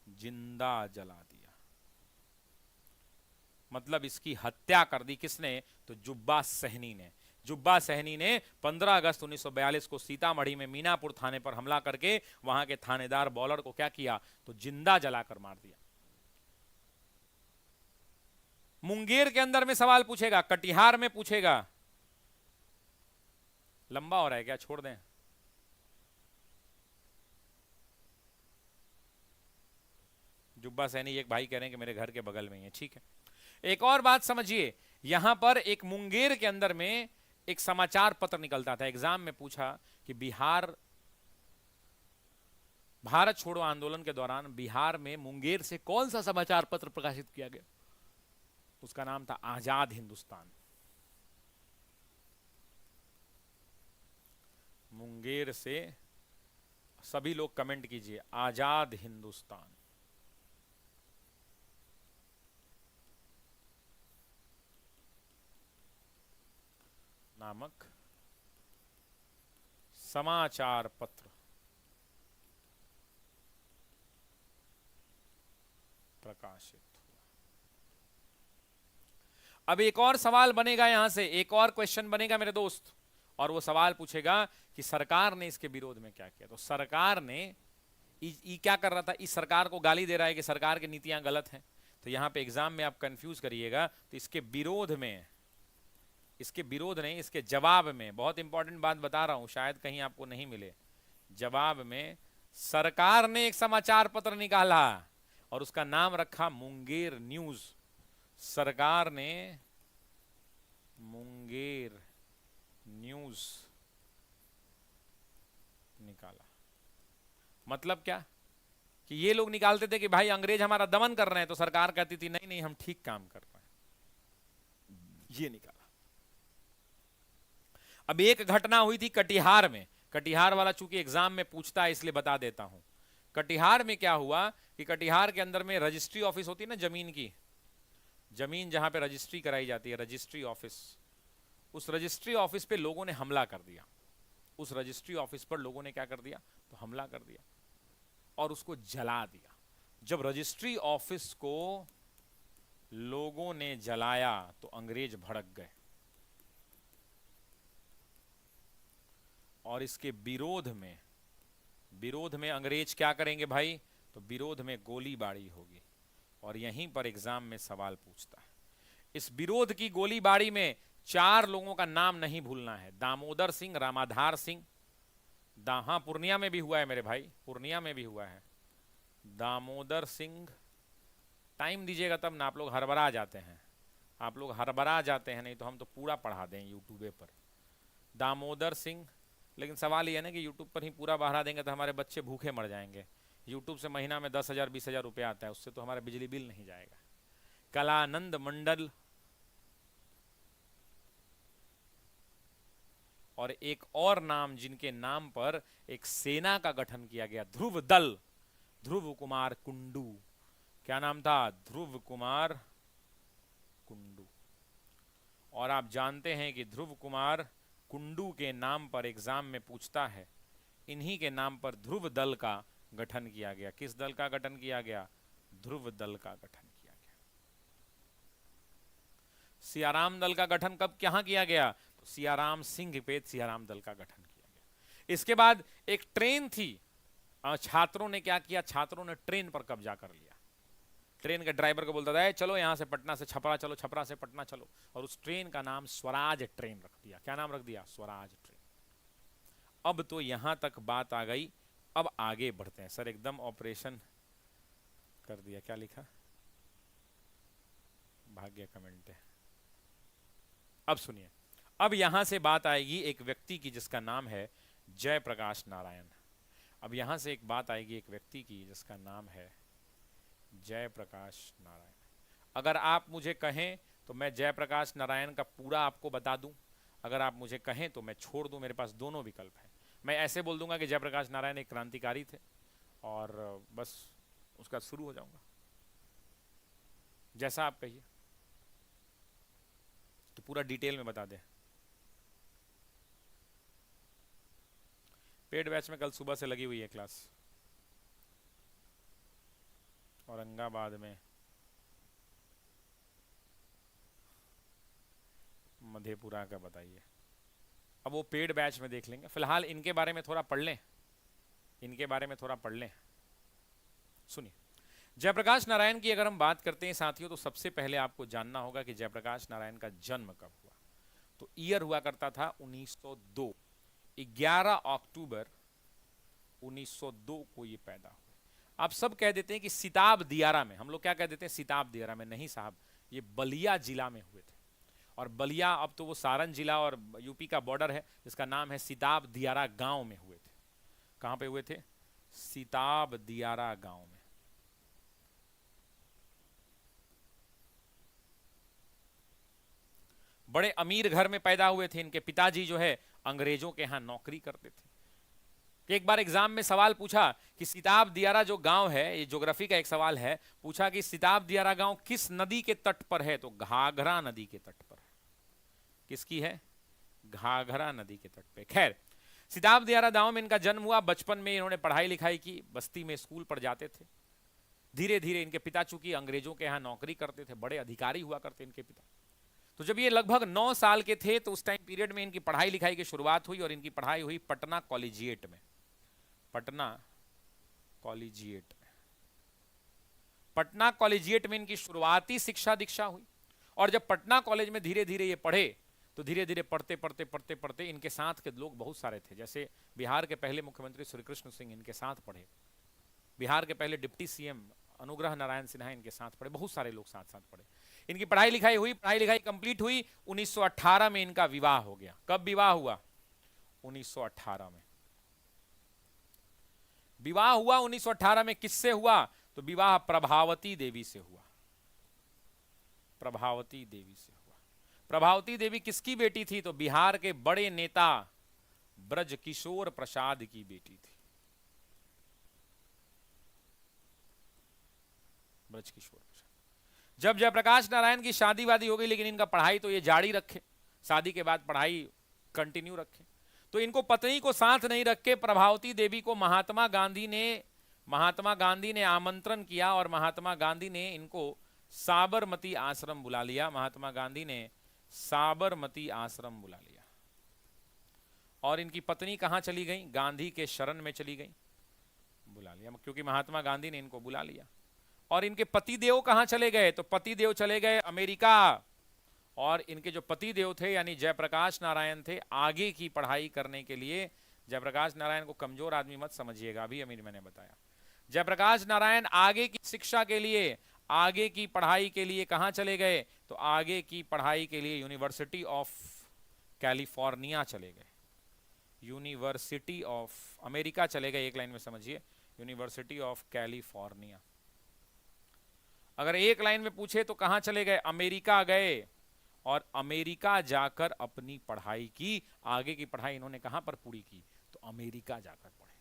जिंदा जला दिया, मतलब इसकी हत्या कर दी। किसने? तो जुब्बा सहनी ने। जुब्बा सहनी ने 15 अगस्त 1942 को सीतामढ़ी में मीनापुर थाने पर हमला करके वहां के थानेदार बॉलर को क्या किया? तो जिंदा जलाकर मार दिया। मुंगेर के अंदर में सवाल पूछेगा, कटिहार में पूछेगा। लंबा हो रहा है क्या? छोड़ दें? जुब्बा सहनी एक भाई कह रहे हैं कि मेरे घर के बगल में ही है, ठीक है। एक और बात समझिए, यहां पर एक मुंगेर के अंदर में एक समाचार पत्र निकलता था। एग्जाम में पूछा कि बिहार, भारत छोड़ो आंदोलन के दौरान बिहार में मुंगेर से कौन सा समाचार पत्र प्रकाशित किया गया? उसका नाम था आजाद हिंदुस्तान। मुंगेर से सभी लोग कमेंट कीजिए, आजाद हिंदुस्तान। नामक समाचार पत्र प्रकाशित। अब एक और सवाल बनेगा यहां से, एक और क्वेश्चन बनेगा मेरे दोस्त, और वो सवाल पूछेगा कि सरकार ने इसके विरोध में क्या किया। तो सरकार ने क्या कर रहा था, इस सरकार को गाली दे रहा है कि सरकार की नीतियां गलत हैं। तो यहां पे एग्जाम में आप कंफ्यूज करिएगा, तो इसके विरोध में, इसके विरोध नहीं, इसके जवाब में, बहुत इंपॉर्टेंट बात बता रहा हूं, शायद कहीं आपको नहीं मिले, जवाब में सरकार ने एक समाचार पत्र निकाला और उसका नाम रखा मुंगेर न्यूज। सरकार ने मुंगेर न्यूज निकाला। मतलब क्या कि ये लोग निकालते थे कि भाई अंग्रेज हमारा दमन कर रहे हैं, तो सरकार कहती थी नहीं नहीं हम ठीक काम कर रहे हैं, ये निकाला। अब एक घटना हुई थी कटिहार में, कटिहार वाला चूंकि एग्जाम में पूछता है इसलिए बता देता हूं। कटिहार में क्या हुआ कि कटिहार के अंदर में रजिस्ट्री ऑफिस होती है ना जमीन की, जमीन जहां पे रजिस्ट्री कराई जाती है, रजिस्ट्री ऑफिस, उस रजिस्ट्री ऑफिस पे लोगों ने हमला कर दिया। उस रजिस्ट्री ऑफिस पर लोगों ने क्या कर दिया, तो हमला कर दिया और उसको जला दिया। जब रजिस्ट्री ऑफिस को लोगों ने जलाया तो अंग्रेज भड़क गए और इसके विरोध में अंग्रेज क्या करेंगे भाई, तो विरोध में गोलीबारी होगी। और यहीं पर एग्जाम में सवाल पूछता है, इस विरोध की गोलीबारी में 4 लोगों का नाम नहीं भूलना है, दामोदर सिंह, रामाधार सिंह, हाँ पूर्णिया में भी हुआ है मेरे भाई, पूर्णिया में भी हुआ है, दामोदर सिंह, टाइम दीजिएगा तब ना, आप लोग हड़बड़ा जाते हैं, आप लोग हड़बड़ा जाते हैं, नहीं तो हम तो पूरा पढ़ा दें यूट्यूब पर। दामोदर सिंह, लेकिन सवाल ये है ना कि यूट्यूब पर ही पूरा बढ़ा देंगे तो हमारे बच्चे भूखे मर जाएंगे। यूट्यूब से महीना में 10,000 20,000 रुपया आता है, उससे तो हमारा बिजली बिल नहीं जाएगा। कलानंद मंडल, और एक और नाम जिनके नाम पर एक सेना का गठन किया गया, ध्रुव दल, ध्रुव कुमार कुंडू। क्या नाम था, ध्रुव कुमार कुंडू। और आप जानते हैं कि ध्रुव कुमार कुंडू के नाम पर एग्जाम में पूछता है, इन्हीं के नाम पर ध्रुव दल का गठन किया गया। किस दल का गठन किया गया, ध्रुव दल का गठन किया गया। सियाराम दल का गठन कब कहां किया गया, तो सियाराम सिंह पे सियाराम दल का गठन किया गया। इसके बाद एक ट्रेन थी, छात्रों ने क्या किया, छात्रों ने ट्रेन पर कब्जा कर लिया। ट्रेन के ड्राइवर को बोलता था चलो यहां से पटना से छपरा चलो, छपरा से पटना चलो, और उस ट्रेन का नाम स्वराज ट्रेन रख दिया। क्या नाम रख दिया, स्वराज ट्रेन। अब तो यहां तक बात आ गई, अब आगे बढ़ते हैं। सर एकदम ऑपरेशन कर दिया, क्या लिखा, भाग्य कमेंट है। अब सुनिए, अब यहां से बात आएगी एक व्यक्ति की जिसका नाम है जयप्रकाश नारायण। अब यहां से एक बात आएगी एक व्यक्ति की जिसका नाम है जयप्रकाश नारायण। अगर आप मुझे कहें तो मैं जयप्रकाश नारायण का पूरा आपको बता दूं, अगर आप मुझे कहें तो मैं छोड़ दूं, मेरे पास दोनों विकल्प हैं। मैं ऐसे बोल दूंगा कि जयप्रकाश नारायण एक क्रांतिकारी थे और बस उसका शुरू हो जाऊंगा, जैसा आप कहिए, तो पूरा डिटेल में बता दें। पेड बैच में कल सुबह से लगी हुई है क्लास, औरंगाबाद में, मधेपुरा का बताइए। अब वो पेड बैच में देख लेंगे, फिलहाल इनके बारे में थोड़ा पढ़ लें, इनके बारे में थोड़ा पढ़ लें। सुनिए, जयप्रकाश नारायण की अगर हम बात करते हैं साथियों, तो सबसे पहले आपको जानना होगा कि जयप्रकाश नारायण का जन्म कब हुआ। तो ईयर हुआ करता था 1902, 11 अक्टूबर 1902 को ये पैदा हुए। आप सब कह देते हैं कि सिताब दियारा में, हम लोग क्या कह देते हैं, सिताब दियारा में, नहीं साहब, ये बलिया जिला में हुए थे। और बलिया अब तो वो सारण जिला और यूपी का बॉर्डर है, जिसका नाम है सिताब दियारा गांव में हुए थे। कहां पे हुए थे, सिताब दियारा गांव में। बड़े अमीर घर में पैदा हुए थे। इनके पिताजी जो है अंग्रेजों के यहां नौकरी करते थे। एक बार एग्जाम में सवाल पूछा कि सिताब दियारा जो गांव है, ये ज्योग्राफी का एक सवाल है, पूछा कि सिताब दियारा गांव किस नदी के तट पर है, तो घाघरा नदी के तट पर है। किसकी है, घाघरा नदी के तट पे। खैर, सिताब दियारा गांव में इनका जन्म हुआ। बचपन में इन्होंने पढ़ाई लिखाई की, बस्ती में स्कूल पर जाते थे। धीरे धीरे इनके पिता चूंकि अंग्रेजों के यहां नौकरी करते थे, बड़े अधिकारी हुआ करते इनके पिता, तो जब ये लगभग 9 साल के थे तो उस टाइम पीरियड में इनकी पढ़ाई लिखाई की शुरुआत हुई और इनकी पढ़ाई हुई पटना कॉलेजिएट में। पटना कॉलेजिएट पटना कॉलेजिएट में इनकी शुरुआती शिक्षा दीक्षा हुई। और जब पटना कॉलेज में धीरे धीरे ये पढ़े तो धीरे धीरे पढ़ते पढ़ते पढ़ते पढ़ते इनके साथ के लोग बहुत सारे थे। जैसे बिहार के पहले मुख्यमंत्री श्री कृष्ण सिंह इनके साथ पढ़े, बिहार के पहले डिप्टी सीएम अनुग्रह नारायण सिन्हा इनके साथ पढ़े, बहुत सारे लोग साथ साथ पढ़े। इनकी पढ़ाई लिखाई हुई, पढ़ाई लिखाई कंप्लीट हुई। 1918 में इनका विवाह हो गया। कब विवाह हुआ? 1918 में विवाह हुआ। 1918 में किससे हुआ? तो विवाह प्रभावती देवी से हुआ। प्रभावती देवी से हुआ। प्रभावती देवी किसकी बेटी थी? तो बिहार के बड़े नेता ब्रज किशोर प्रसाद की बेटी थी। ब्रज किशोर प्रसाद। जब जयप्रकाश नारायण की शादी वादी हो गई, लेकिन इनका पढ़ाई तो ये जारी रखे, शादी के बाद पढ़ाई कंटिन्यू रखे। तो इनको पत्नी को साथ नहीं रख के प्रभावती देवी को महात्मा गांधी ने आमंत्रण किया और महात्मा गांधी ने इनको साबरमती आश्रम बुला लिया। महात्मा गांधी ने साबरमती आश्रम बुला लिया। और इनकी पत्नी कहां चली गई? गांधी के शरण में चली गई, बुला लिया, क्योंकि महात्मा गांधी ने इनको बुला लिया। और इनके पतिदेव कहां चले गए? तो पतिदेव चले गए अमेरिका। और इनके जो पतिदेव थे यानी जयप्रकाश नारायण थे, आगे की पढ़ाई करने के लिए, जयप्रकाश नारायण को कमजोर आदमी मत समझिएगा, अभी मैंने बताया, जयप्रकाश नारायण आगे की शिक्षा के लिए, आगे की पढ़ाई के लिए कहां चले गए? तो आगे की पढ़ाई के लिए यूनिवर्सिटी ऑफ कैलिफोर्निया चले गए। यूनिवर्सिटी ऑफ अमेरिका चले गए, एक लाइन में समझिए, यूनिवर्सिटी ऑफ कैलिफोर्निया। अगर एक लाइन में पूछे तो कहां चले गए? अमेरिका गए। और अमेरिका जाकर अपनी पढ़ाई की। आगे की पढ़ाई इन्होंने कहां पर पूरी की? तो अमेरिका जाकर पढ़े।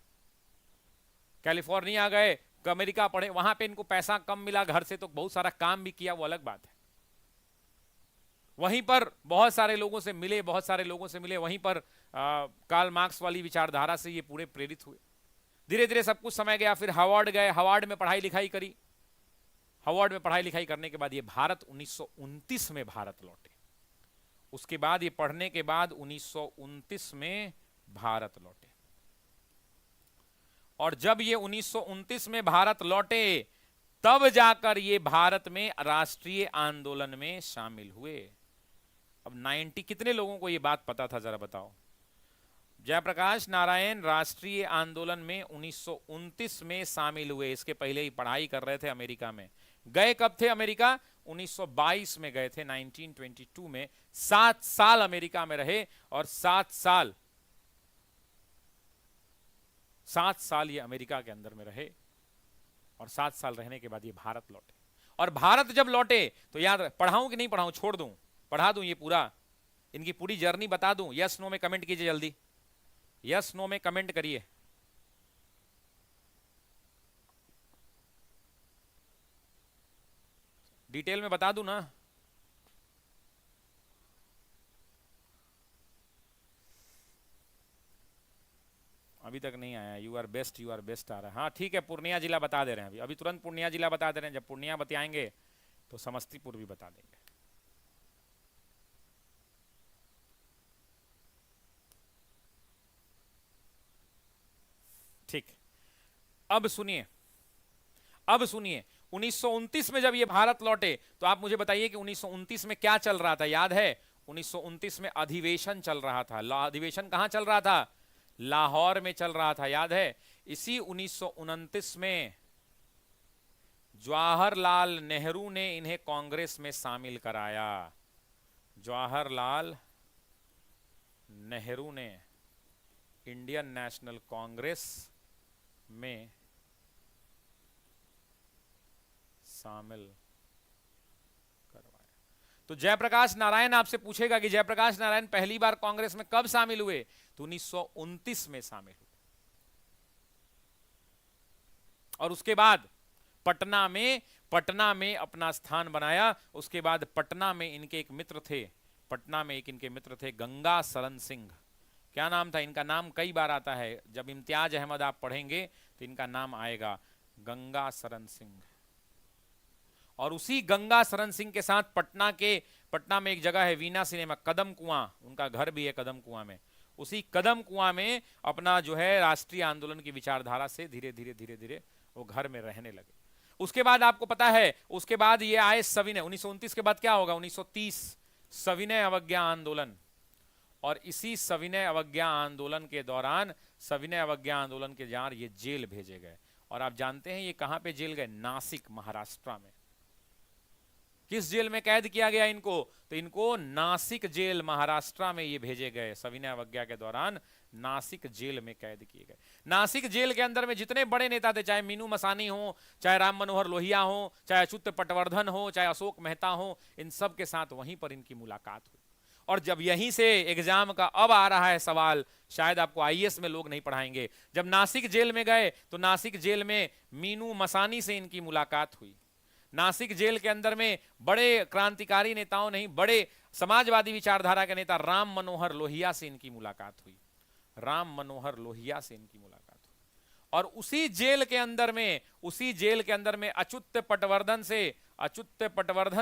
कैलिफोर्निया गए, अमेरिका पढ़े, वहां पे इनको पैसा कम मिला घर से, तो बहुत सारा काम भी किया, वो अलग बात है। वहीं पर बहुत सारे लोगों से मिले, वहीं पर कार्ल मार्क्स वाली विचारधारा से ये पूरे प्रेरित हुए। धीरे धीरे सब कुछ समय गया। फिर हार्वर्ड गए, हार्वर्ड में पढ़ाई लिखाई करी। हार्वर्ड में पढ़ाई लिखाई करने के बाद ये भारत 1929 में भारत लौटे। उसके बाद ये पढ़ने के बाद 1929 में भारत लौटे। और जब ये 1929 में भारत लौटे तब जाकर ये भारत में राष्ट्रीय आंदोलन में शामिल हुए। अब 90 कितने लोगों को ये बात पता था, जरा बताओ? जयप्रकाश नारायण राष्ट्रीय आंदोलन में 1929 में शामिल हुए। इसके पहले ही पढ़ाई कर रहे थे अमेरिका में। गए कब थे अमेरिका? 1922 में गए थे, 1922 में। 7 साल अमेरिका में रहे और 7 साल ये अमेरिका के अंदर में रहे। और 7 साल रहने के बाद ये भारत लौटे। और भारत जब लौटे तो याद, पढ़ाऊं कि नहीं पढ़ाऊं? छोड़ दूं, पढ़ा दूं ये पूरा, इनकी पूरी जर्नी बता दूं? यस नो में कमेंट कीजिए, जल्दी यस नो में कमेंट करिए। डिटेल में बता दूं ना? अभी तक नहीं आया। यू आर बेस्ट आ रहा है। हाँ ठीक है, पूर्णिया जिला बता दे रहे हैं। अभी तुरंत पूर्णिया जिला बता दे रहे हैं। जब पूर्णिया बताएंगे तो समस्तीपुर भी बता देंगे। ठीक, अब सुनिए 1929 में जब ये भारत लौटे तो आप मुझे बताइए कि 1929 में क्या चल रहा था? याद है? 1929 में अधिवेशन चल रहा था। अधिवेशन कहां चल रहा था? लाहौर में चल रहा था, याद है? इसी 1929 में जवाहरलाल नेहरू ने इन्हें कांग्रेस में शामिल कराया। जवाहरलाल नेहरू ने इंडियन नेशनल कांग्रेस में शामिल करवाया। तो जयप्रकाश नारायण आपसे पूछेगा कि जयप्रकाश नारायण पहली बार कांग्रेस में कब शामिल हुए? तो 1929 में शामिल हुए। और उसके बाद पटना में अपना स्थान बनाया। उसके बाद पटना में इनके एक मित्र थे, गंगा शरण सिंह। क्या नाम था इनका? नाम कई बार आता है, जब इम्तियाज अहमद आप पढ़ेंगे तो इनका नाम आएगा, गंगा शरण सिंह। और उसी गंगा शरण सिंह के साथ पटना में एक जगह है वीना सिनेमा, कदम कुआं, उनका घर भी है कदम कुआं में। उसी कदम कुआं में अपना जो है राष्ट्रीय आंदोलन की विचारधारा से धीरे धीरे धीरे धीरे वो घर में रहने लगे। उसके बाद आपको पता है, उसके बाद ये आए सविनय। 1929 के बाद क्या होगा? 1930 सविनय अवज्ञा आंदोलन। और इसी सविनय अवज्ञा आंदोलन के दौरान, सविनय अवज्ञा आंदोलन के दौरान ये जेल भेजे गए। और आप जानते हैं ये कहां पे जेल गए? नासिक, महाराष्ट्र में। किस जेल में कैद किया गया इनको? तो इनको नासिक जेल, महाराष्ट्र में ये भेजे गए। सविनय अवज्ञा के दौरान नासिक जेल में कैद किए गए। नासिक जेल के अंदर में जितने बड़े नेता थे, चाहे मीनू मसानी हो, चाहे राम मनोहर लोहिया हो, चाहे अच्युत पटवर्धन हो, चाहे अशोक मेहता हो, इन सब के साथ वहीं पर इनकी मुलाकात हुई। और जब यहीं से एग्जाम का अब आ रहा है सवाल, शायद आपको आईएएस में लोग नहीं पढ़ाएंगे, जब नासिक जेल में गए तो नासिक जेल में मीनू मसानी से इनकी मुलाकात हुई। नासिक जेल के अंदर में बड़े क्रांतिकारी नेताओं, नहीं, बड़े समाजवादी विचारधारा के नेता राम मनोहर लोहिया से इनकी मुलाकात हुई। राम मनोहर लोहिया से इनकी मुलाकात हुई। और उसी जेल के अंदर में, उसी जेल के अंदर में अच्युत पटवर्धन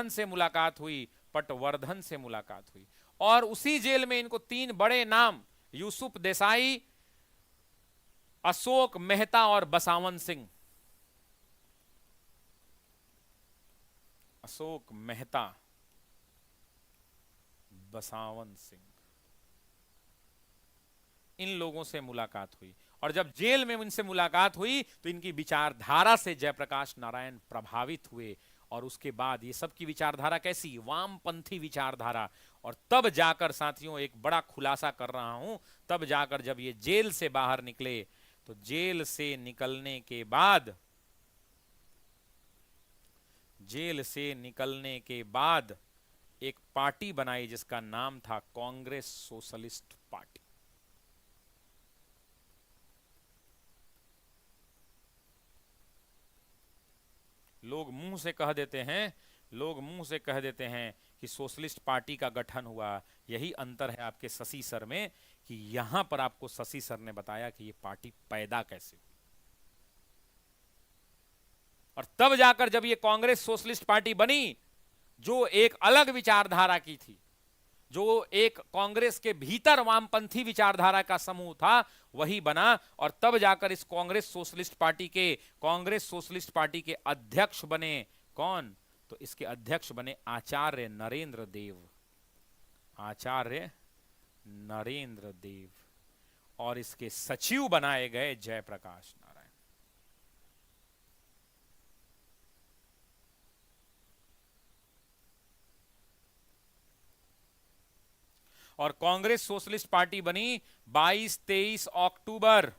से मुलाकात हुई। पटवर्धन से मुलाकात हुई। और उसी जेल में इनको 3 बड़े नाम, यूसुफ देसाई, अशोक मेहता और बसावन सिंह, अशोक मेहता, बसावन सिंह, इन लोगों से मुलाकात हुई। और जब जेल में इनसे मुलाकात हुई तो इनकी विचारधारा से जयप्रकाश नारायण प्रभावित हुए। और उसके बाद ये सब की विचारधारा कैसी? वामपंथी विचारधारा। और तब जाकर साथियों, एक बड़ा खुलासा कर रहा हूं, तब जाकर जब ये जेल से बाहर निकले, तो जेल से निकलने के बाद, जेल से निकलने के बाद एक पार्टी बनाई जिसका नाम था कांग्रेस सोशलिस्ट पार्टी। लोग मुंह से कह देते हैं कि सोशलिस्ट पार्टी का गठन हुआ। यही अंतर है आपके शशि सर में, कि यहां पर आपको शशि सर ने बताया कि ये पार्टी पैदा कैसे हुई। और तब जाकर जब ये कांग्रेस सोशलिस्ट पार्टी बनी, जो एक अलग विचारधारा की थी, जो एक कांग्रेस के भीतर वामपंथी विचारधारा का समूह था, वही बना। और तब जाकर इस कांग्रेस सोशलिस्ट पार्टी के अध्यक्ष बने कौन? तो इसके अध्यक्ष बने आचार्य नरेंद्र देव। और इसके सचिव बनाए गए जयप्रकाश नारायण। और कांग्रेस सोशलिस्ट पार्टी बनी 22-23 अक्टूबर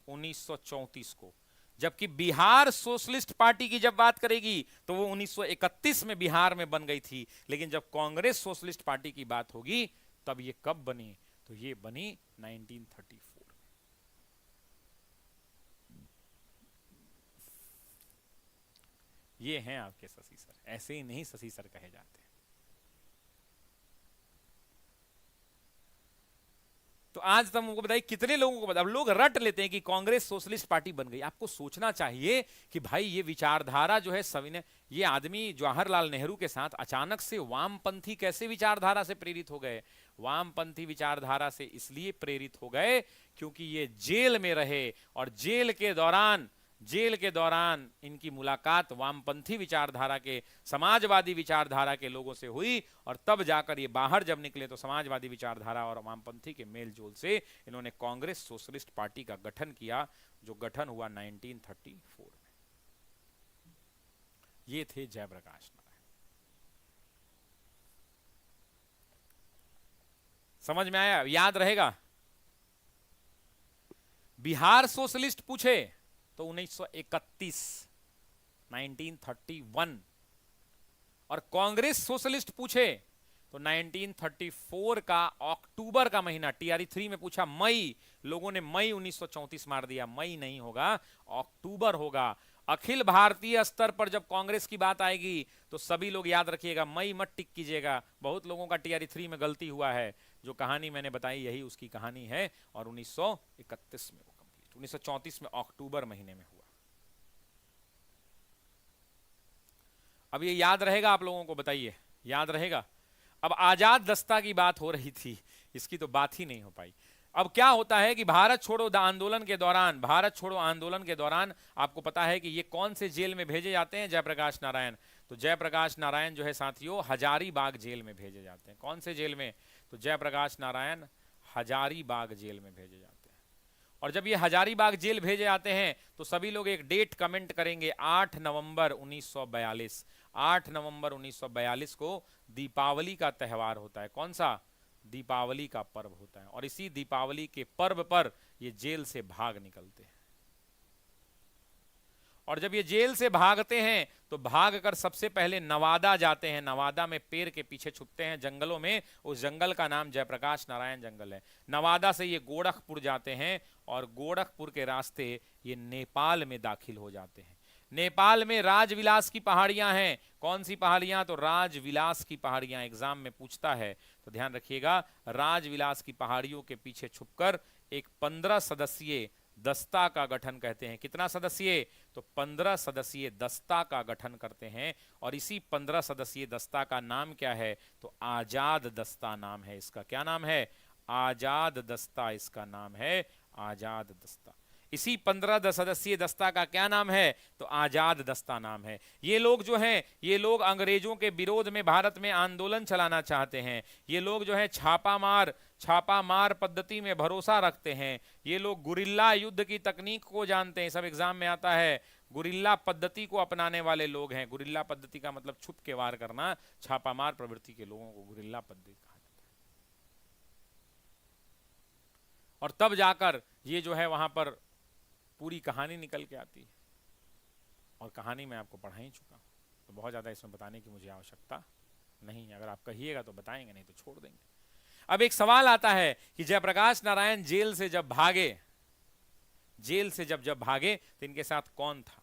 1934 को। जबकि बिहार सोशलिस्ट पार्टी की जब बात करेगी तो वो 1931 में बिहार में बन गई थी। लेकिन जब कांग्रेस सोशलिस्ट पार्टी की बात होगी तब ये कब बनी? तो ये बनी 1934। ये हैं आपके शशि सर। ऐसे ही नहीं शशि सर कहे जाते। तो आज तक हमको बताइए कितने लोगों को पता? अब लोग रट लेते हैं कि कांग्रेस सोशलिस्ट पार्टी बन गई। आपको सोचना चाहिए कि भाई ये विचारधारा जो है सविनय, ये आदमी जवाहरलाल नेहरू के साथ अचानक से वामपंथी कैसे विचारधारा से प्रेरित हो गए? वामपंथी विचारधारा से इसलिए प्रेरित हो गए क्योंकि ये जेल में रहे। और जेल के दौरान इनकी मुलाकात वामपंथी विचारधारा के, समाजवादी विचारधारा के लोगों से हुई। और तब जाकर ये बाहर जब निकले तो समाजवादी विचारधारा और वामपंथी के मेलजोल से इन्होंने कांग्रेस सोशलिस्ट पार्टी का गठन किया, जो गठन हुआ 1934 में। ये थे जयप्रकाश नारायण। समझ में आया? याद रहेगा? बिहार सोशलिस्ट पूछे तो 1931 और कांग्रेस सोशलिस्ट पूछे तो 1934 का अक्टूबर का महीना। टीआरई 3 में पूछा मई, लोगों ने मई 1934 मार दिया। मई नहीं होगा, अक्टूबर होगा। अखिल भारतीय स्तर पर जब कांग्रेस की बात आएगी तो सभी लोग याद रखिएगा, मई मत टिक कीजिएगा। बहुत लोगों का टीआरई 3 में गलती हुआ है। जो कहानी मैंने बताई यही उसकी कहानी है। और 1931 में 1934 में अक्टूबर महीने में हुआ। अब ये याद रहेगा आप लोगों को? बताइए, याद रहेगा? अब आजाद दस्ता की बात हो रही थी, इसकी तो बात ही नहीं हो पाई। अब क्या होता है कि भारत छोड़ो आंदोलन के दौरान आपको पता है कि ये कौन से जेल में भेजे जाते हैं? जयप्रकाश नारायण। तो जयप्रकाश नारायण जो है साथियों हजारीबाग जेल में भेजे जाते हैं। कौन से जेल में? तो जयप्रकाश नारायण हजारीबाग जेल में भेजे जाते हैं। और जब ये हजारीबाग जेल भेजे जाते हैं तो सभी लोग एक डेट कमेंट करेंगे, 8 नवंबर 1942। 8 नवंबर 1942 को दीपावली का त्यौहार होता है। कौन सा? दीपावली का पर्व होता है। और इसी दीपावली के पर्व पर ये जेल से भाग निकलते हैं। और जब ये जेल से भागते हैं तो भागकर सबसे पहले नवादा जाते हैं। नवादा में पेड़ के पीछे छुपते हैं जंगलों में। उस जंगल का नाम जयप्रकाश नारायण जंगल है। नवादा से ये गोरखपुर जाते हैं और गोरखपुर के रास्ते ये नेपाल में दाखिल हो जाते हैं। नेपाल में राजविलास की पहाड़ियां हैं। कौन सी पहाड़ियां? तो राजविलास की पहाड़ियां। एग्जाम में पूछता है तो ध्यान रखिएगा। राजविलास की पहाड़ियों के पीछे छुपकर एक 15 सदस्यीय दस्ता का गठन कहते हैं। कितना सदस्यीय? तो 15 सदस्यीय दस्ता का गठन करते हैं। और इसी 15 सदस्यीय दस्ता का नाम क्या है? तो आजाद दस्ता नाम है इसका। क्या नाम है? आजाद दस्ता इसका नाम है। आजाद दस्ता। इसी 15 सदस्यीय दस्ता का क्या नाम है? तो आजाद दस्ता नाम है। ये लोग जो हैं, ये लोग अंग्रेजों के विरोध में भारत में आंदोलन चलाना चाहते हैं। ये लोग जो है छापामार पद्धति में भरोसा रखते हैं। ये लोग गुरिल्ला युद्ध की तकनीक को जानते हैं। सब एग्जाम में आता है। गुरिल्ला पद्धति को अपनाने वाले लोग हैं। गुरिल्ला पद्धति का मतलब छुप के वार करना। छापामार प्रवृत्ति के लोगों को गुरिल्ला पद्धति कहा जाता है। और तब जाकर ये जो है वहां पर पूरी कहानी निकल के आती है। और कहानी मैं आपको पढ़ा ही चुका हूं, तो बहुत ज़्यादा इसमें बताने की मुझे आवश्यकता नहीं। अगर आप कहिएगा तो बताएंगे, नहीं तो छोड़ देंगे। अब एक सवाल आता है कि जयप्रकाश नारायण जेल से जब भागे तो इनके साथ कौन था?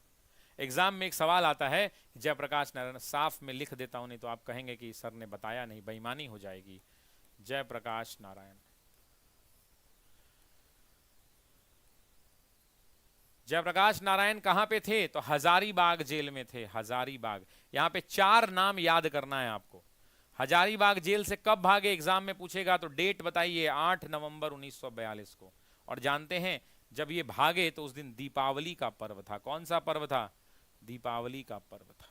एग्जाम में एक सवाल आता है, जयप्रकाश नारायण, साफ में लिख देता हूं नहीं तो आप कहेंगे कि सर ने बताया नहीं, बेईमानी हो जाएगी। जयप्रकाश नारायण। जयप्रकाश नारायण कहां पे थे? तो हजारीबाग जेल में थे। हजारीबाग। यहां पे 4 नाम याद करना है आपको। हजारीबाग जेल से कब भागे एग्जाम में पूछेगा तो डेट बताइए। 8 नवंबर 1942 को। और जानते हैं जब ये भागे तो उस दिन दीपावली का पर्व था। कौन सा पर्व था? दीपावली का पर्व था।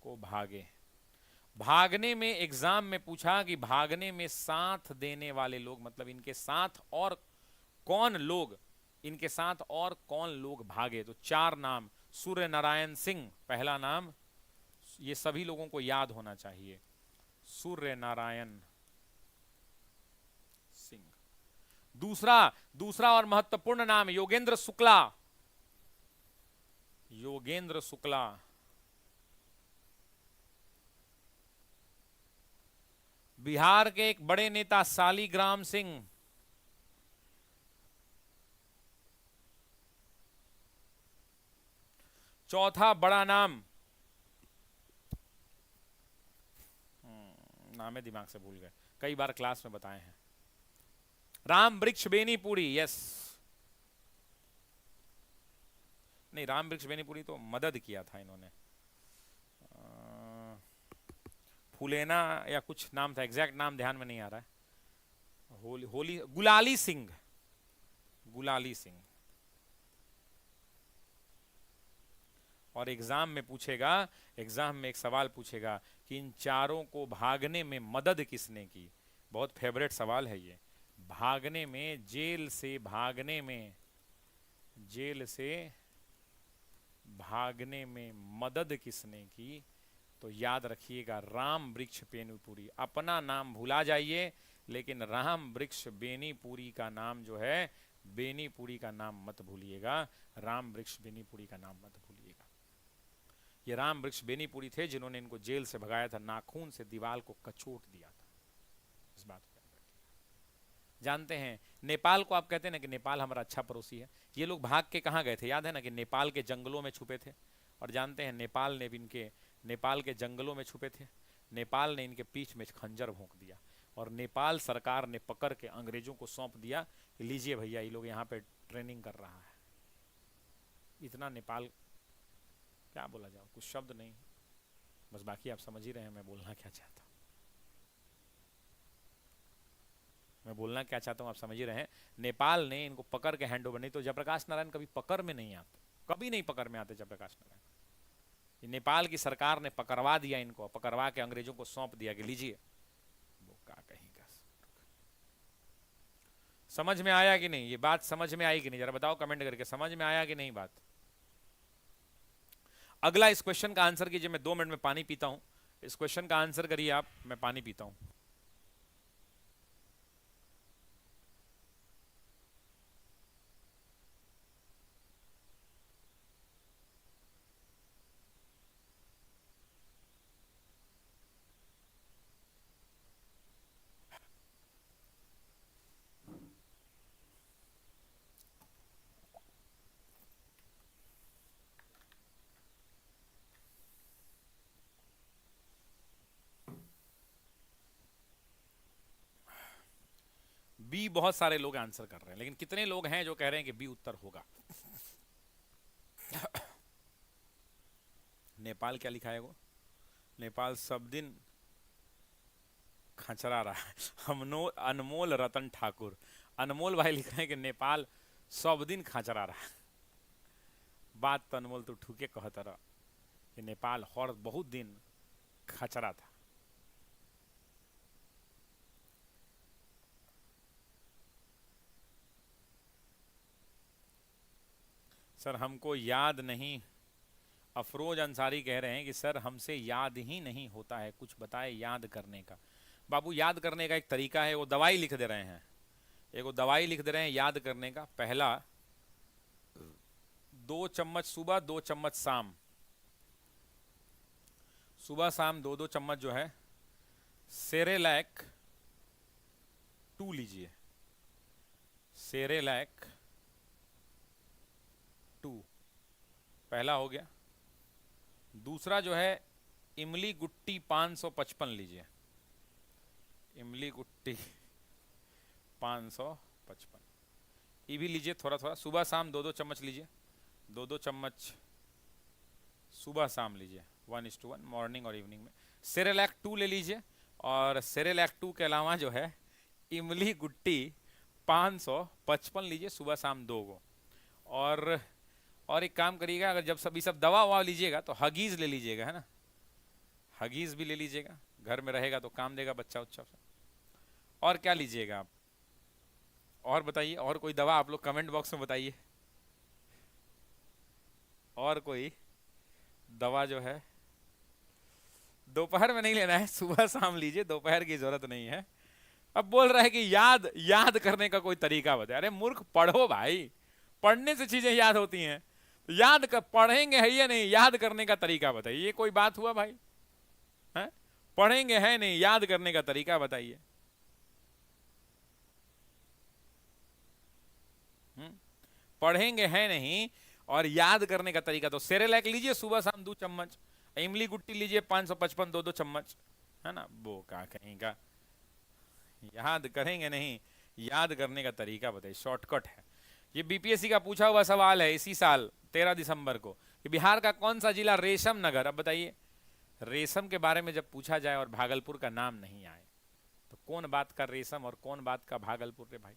को भागने में एग्जाम में पूछा कि भागने में साथ देने वाले लोग, मतलब इनके साथ और कौन लोग भागे? तो 4 नाम। सूर्य नारायण सिंह पहला नाम, ये सभी लोगों को याद होना चाहिए। सूर्य नारायण सिंह। दूसरा और महत्वपूर्ण नाम योगेंद्र शुक्ला। योगेंद्र शुक्ला। बिहार के एक बड़े नेता शालिग्राम सिंह। चौथा बड़ा नाम, नाम है दिमाग से भूल गए, कई बार क्लास में बताए हैं, राम वृक्ष बेनीपुरी। यस, नहीं, राम वृक्ष बेनीपुरी तो मदद किया था इन्होंने। फुलेना या कुछ नाम था, एग्जैक्ट नाम ध्यान में नहीं आ रहा है। गुलाली सिंह। और एग्जाम में एक सवाल पूछेगा कि इन चारों को भागने में मदद किसने की? बहुत फेवरेट सवाल है ये। भागने में, जेल से भागने में मदद किसने की? तो याद रखिएगा, राम वृक्ष बेनीपुरी। अपना नाम भुला जाइए लेकिन राम वृक्ष बेनीपुरी का नाम जो है, बेनीपुरी का नाम मत भूलिएगा। राम वृक्ष बेनीपुरी का नाम मत भूलिएगा। ये राम वृक्ष बेनीपुरी थे जिन्होंने इनको जेल से भगाया था, नाखून से दीवार को कचोट दिया था। इस बात को याद रखिएगा। जानते हैं नेपाल को आप कहते हैं ना कि नेपाल हमारा अच्छा पड़ोसी है। ये लोग भाग के कहाँ गए थे? याद है ना कि नेपाल के जंगलों में छुपे थे। और जानते हैं नेपाल के जंगलों में छुपे थे। नेपाल ने इनके पीठ में खंजर भोंक दिया और नेपाल सरकार ने पकड़ के अंग्रेजों को सौंप दिया कि लीजिए भैया, ये लोग यहाँ पे ट्रेनिंग कर रहा है। इतना नेपाल, क्या बोला जाओ, कुछ शब्द नहीं, बस बाकी आप समझ ही रहे हैं मैं बोलना क्या चाहता हूँ। बोलना क्या चाहता हूँ आप समझ ही रहे हैं। नेपाल ने इनको पकड़ के हैंड ओवर, नहीं तो जयप्रकाश नारायण कभी पकड़ में नहीं आते, कभी नहीं पकड़ में आते जयप्रकाश नारायण। नेपाल की सरकार ने पकड़वा दिया इनको, पकड़वा के अंग्रेजों को सौंप दिया कि लीजिए। वो क्या कहेगा, समझ में आया कि नहीं? ये बात समझ में आई कि नहीं? जरा बताओ कमेंट करके, समझ में आया कि नहीं बात? अगला इस क्वेश्चन का आंसर कीजिए। मैं 2 मिनट में पानी पीता हूं। इस क्वेश्चन का आंसर करिए आप, मैं पानी पीता हूं। बी बहुत सारे लोग आंसर कर रहे हैं, लेकिन कितने लोग हैं जो कह रहे हैं कि बी उत्तर होगा? नेपाल क्या लिखा है वो? नेपाल सब दिन खचरा रहा है। अनमोल रतन ठाकुर, अनमोल भाई लिख रहे हैं कि नेपाल सब दिन खचरा रहा है। बात तो अनमोल तो ठूके कहता रहा कि नेपाल हर बहुत दिन खचरा था। सर हमको याद नहीं, अफरोज अंसारी कह रहे हैं कि सर हमसे याद ही नहीं होता है, कुछ बताए याद करने का। बाबू याद करने का एक तरीका है, वो दवाई लिख दे रहे हैं, एक वो दवाई लिख दे रहे हैं याद करने का। पहला 2 चम्मच सुबह 2 चम्मच शाम, सुबह शाम 2-2 चम्मच जो है सेरेलैक 2 लीजिए, सेरेलैक 2 पहला हो गया। दूसरा जो है इमली गुट्टी 555 लीजिए, इमली गुट्टी 555 ये भी लीजिए थोड़ा थोड़ा। सुबह शाम 2-2 चम्मच लीजिए, 2-2 चम्मच सुबह शाम लीजिए, 1:1 मॉर्निंग और इवनिंग में। सेरेलैक 2 ले लीजिए, और सेरेलैक 2 के अलावा जो है इमली गुट्टी 555 लीजिए सुबह शाम 2 को। और एक काम करिएगा, अगर जब सभी सब दवा ववा लीजिएगा तो हगीज ले लीजिएगा, है ना, हगीज भी ले लीजिएगा, घर में रहेगा तो काम देगा बच्चा उच्चा से। और क्या लीजिएगा आप, और बताइए, और कोई दवा आप लोग कमेंट बॉक्स में बताइए, और कोई दवा जो है। दोपहर में नहीं लेना है, सुबह शाम लीजिए, दोपहर की जरूरत नहीं है। अब बोल रहा है कि याद करने का कोई तरीका बताए। अरे मूर्ख, पढ़ो भाई, पढ़ने से चीजें याद होती हैं। याद कर पढ़ेंगे है या नहीं, याद करने का तरीका बताइए। ये कोई बात हुआ भाई? है पढ़ेंगे है नहीं, याद करने का तरीका बताइए। पढ़ेंगे है नहीं और याद करने का तरीका, तो सेरेलैक लीजिए सुबह शाम 2 चम्मच, इमली गुट्टी लीजिए 555 2-2 चम्मच, है ना। वो क्या कहेगा, याद करेंगे नहीं, याद करने का तरीका बताइए, शॉर्टकट है। ये बीपीएससी का पूछा हुआ सवाल है इसी साल 13 दिसंबर को, कि बिहार का कौन सा जिला रेशम नगर। अब बताइए, रेशम के बारे में जब पूछा जाए और भागलपुर का नाम नहीं आए तो कौन बात का रेशम और कौन बात का भागलपुर रे भाई?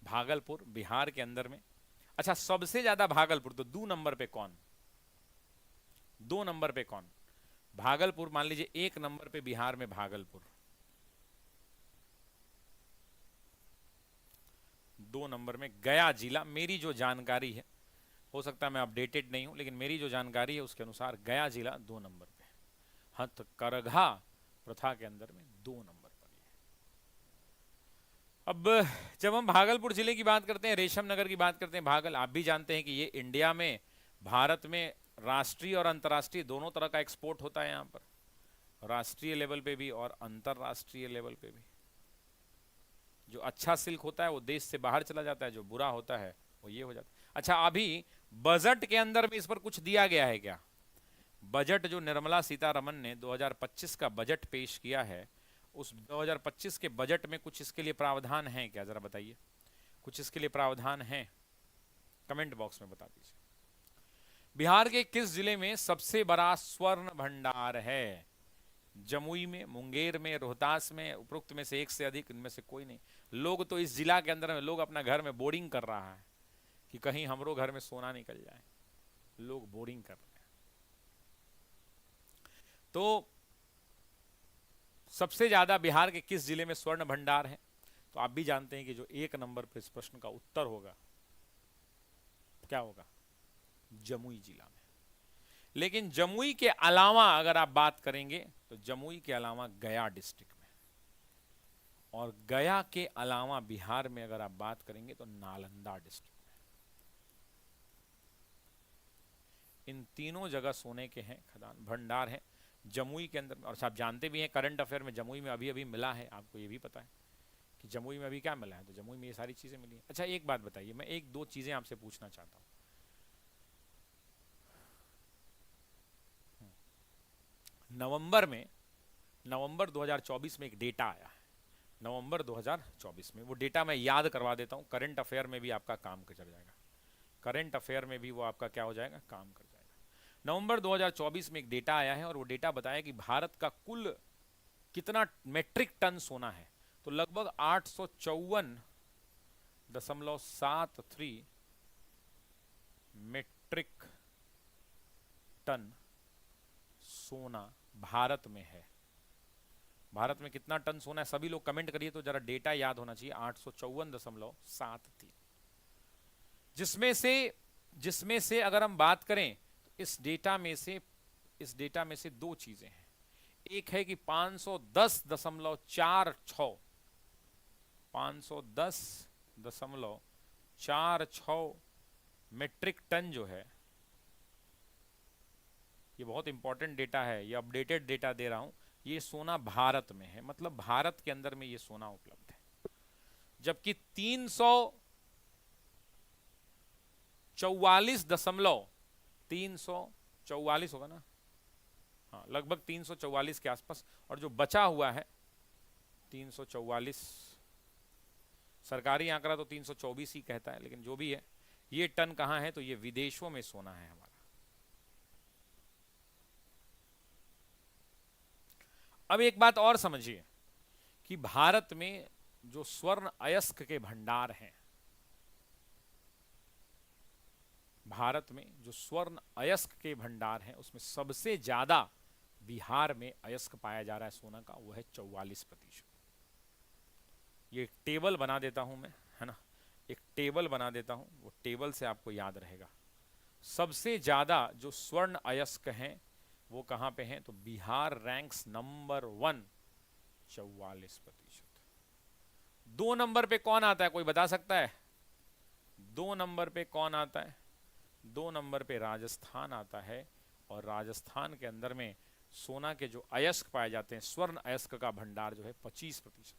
भागलपुर बिहार के अंदर में। अच्छा, सबसे ज्यादा भागलपुर तो 2 नंबर पे कौन? 2 नंबर पे कौन? भागलपुर मान लीजिए 1 नंबर पे बिहार में भागलपुर, 2 नंबर में गया जिला। मेरी जो जानकारी है, हो सकता है मैं अपडेटेड नहीं हूं, लेकिन मेरी जो जानकारी है उसके अनुसार गया जिला 2 नंबर पे। हथकरघा प्रथा के अंदर में 2 नंबर पर है। अब जब हम भागलपुर जिले की बात करते हैं, रेशम नगर की बात करते हैं, आप भी जानते हैं कि ये इंडिया में, भारत में राष्ट्रीय और अंतर्राष्ट्रीय दोनों तरह का एक्सपोर्ट होता है यहाँ पर, राष्ट्रीय लेवल पे भी और अंतरराष्ट्रीय लेवल पे भी। जो अच्छा सिल्क होता है वो देश से बाहर चला जाता है, जो बुरा होता है वो ये हो जाता है। अच्छा, अभी बजट के अंदर में इस पर कुछ दिया गया है क्या? बजट जो निर्मला सीतारमन ने 2025 का बजट पेश किया है, उस 2025 के बजट में कुछ इसके लिए प्रावधान है क्या? जरा बताइए, कुछ इसके लिए प्रावधान है? कमेंट बॉक्स में बता दीजिए। बिहार के किस जिले में सबसे बड़ा स्वर्ण भंडार है? जमुई में, मुंगेर में, रोहतास में, उपरोक्त में से एक से अधिक, इनमें से कोई नहीं। लोग तो इस जिला के अंदर में लोग अपना घर में बोर्डिंग कर रहा है कि कहीं हमरो घर में सोना निकल जाए, लोग बोर्डिंग कर रहे हैं। तो सबसे ज्यादा बिहार के किस जिले में स्वर्ण भंडार है? तो आप भी जानते हैं कि जो 1 नंबर पर इस प्रश्न का उत्तर होगा क्या होगा? जमुई जिला में। लेकिन जमुई के अलावा अगर आप बात करेंगे तो जमुई के अलावा गया डिस्ट्रिक्ट में, और गया के अलावा बिहार में अगर आप बात करेंगे तो नालंदा डिस्ट्रिक्ट में। इन तीनों जगह सोने के हैं खदान भंडार हैं जमुई के अंदर। और आप जानते भी हैं करंट अफेयर में जमुई में अभी अभी मिला है, आपको ये भी पता है कि जमुई में अभी क्या मिला है, तो जमुई में ये सारी चीजें मिली हैं। अच्छा एक बात बताइए, मैं एक दो चीजें आपसे पूछना चाहता हूं। नवंबर 2024 में एक डेटा आया है, नवंबर 2024 में। वो डेटा मैं याद करवा देता हूं, करंट अफेयर में भी आपका काम कर जाएगा, करंट अफेयर में भी वो आपका क्या हो जाएगा, काम कर जाएगा। नवंबर 2024 में एक डेटा आया है और वो डेटा बताया कि भारत का कुल कितना मेट्रिक टन सोना है। तो लगभग 854.73 मेट्रिक टन सोना भारत में है। भारत में कितना टन सोना है सभी लोग कमेंट करिए, तो जरा डेटा याद होना चाहिए। 854.73, जिसमें से अगर हम बात करें तो इस डेटा में से दो चीजें हैं। एक है कि 510.46 मेट्रिक टन जो है, ये बहुत इंपॉर्टेंट डेटा है, ये अपडेटेड डेटा दे रहा हूं, ये सोना भारत में है, मतलब भारत के अंदर में ये सोना उपलब्ध है। जबकि 344 होगा ना, हाँ लगभग 344 के आसपास, और जो बचा हुआ है 344, सरकारी आंकड़ा तो 324 ही कहता है, लेकिन जो भी है ये टन कहां है, तो ये विदेशों में सोना है हमारा। अब एक बात और समझिए कि भारत में जो स्वर्ण अयस्क के भंडार हैं, भारत में जो स्वर्ण अयस्क के भंडार हैं उसमें सबसे ज्यादा बिहार में अयस्क पाया जा रहा है सोना का, वो है 44%। ये एक टेबल बना देता हूं मैं, है ना, एक टेबल बना देता हूं, वो टेबल से आपको याद रहेगा। सबसे ज्यादा जो स्वर्ण अयस्क हैं वो कहां पे हैं, तो बिहार रैंक्स नंबर 1, 44%। 2 नंबर पे कौन आता है, कोई बता सकता है? 2 नंबर पे कौन आता है? 2 नंबर पे राजस्थान आता है, और राजस्थान के अंदर में सोना के जो अयस्क पाए जाते हैं, स्वर्ण अयस्क का भंडार जो है 25%।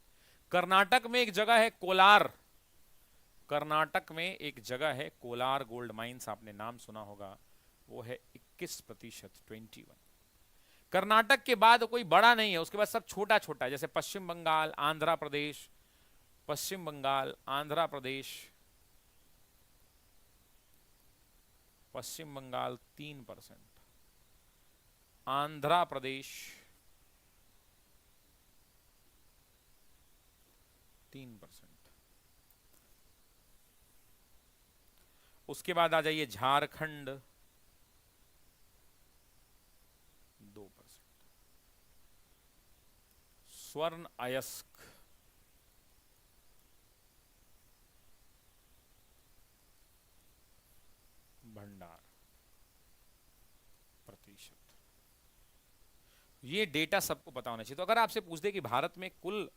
कर्नाटक में एक जगह है कोलार, कर्नाटक में एक जगह है कोलार गोल्ड माइंस, आपने नाम सुना होगा, वो है 21%, 21। कर्नाटक के बाद कोई बड़ा नहीं है, उसके बाद सब छोटा छोटा है, जैसे पश्चिम बंगाल, आंध्र प्रदेश, पश्चिम बंगाल, आंध्र प्रदेश, पश्चिम बंगाल 3%, आंध्र प्रदेश 3%, उसके बाद आ जाइए झारखंड 2%। स्वर्ण अयस्क भंडार प्रतिशत, ये डेटा सबको पता होना चाहिए। तो अगर आपसे पूछ दे कि भारत में कुल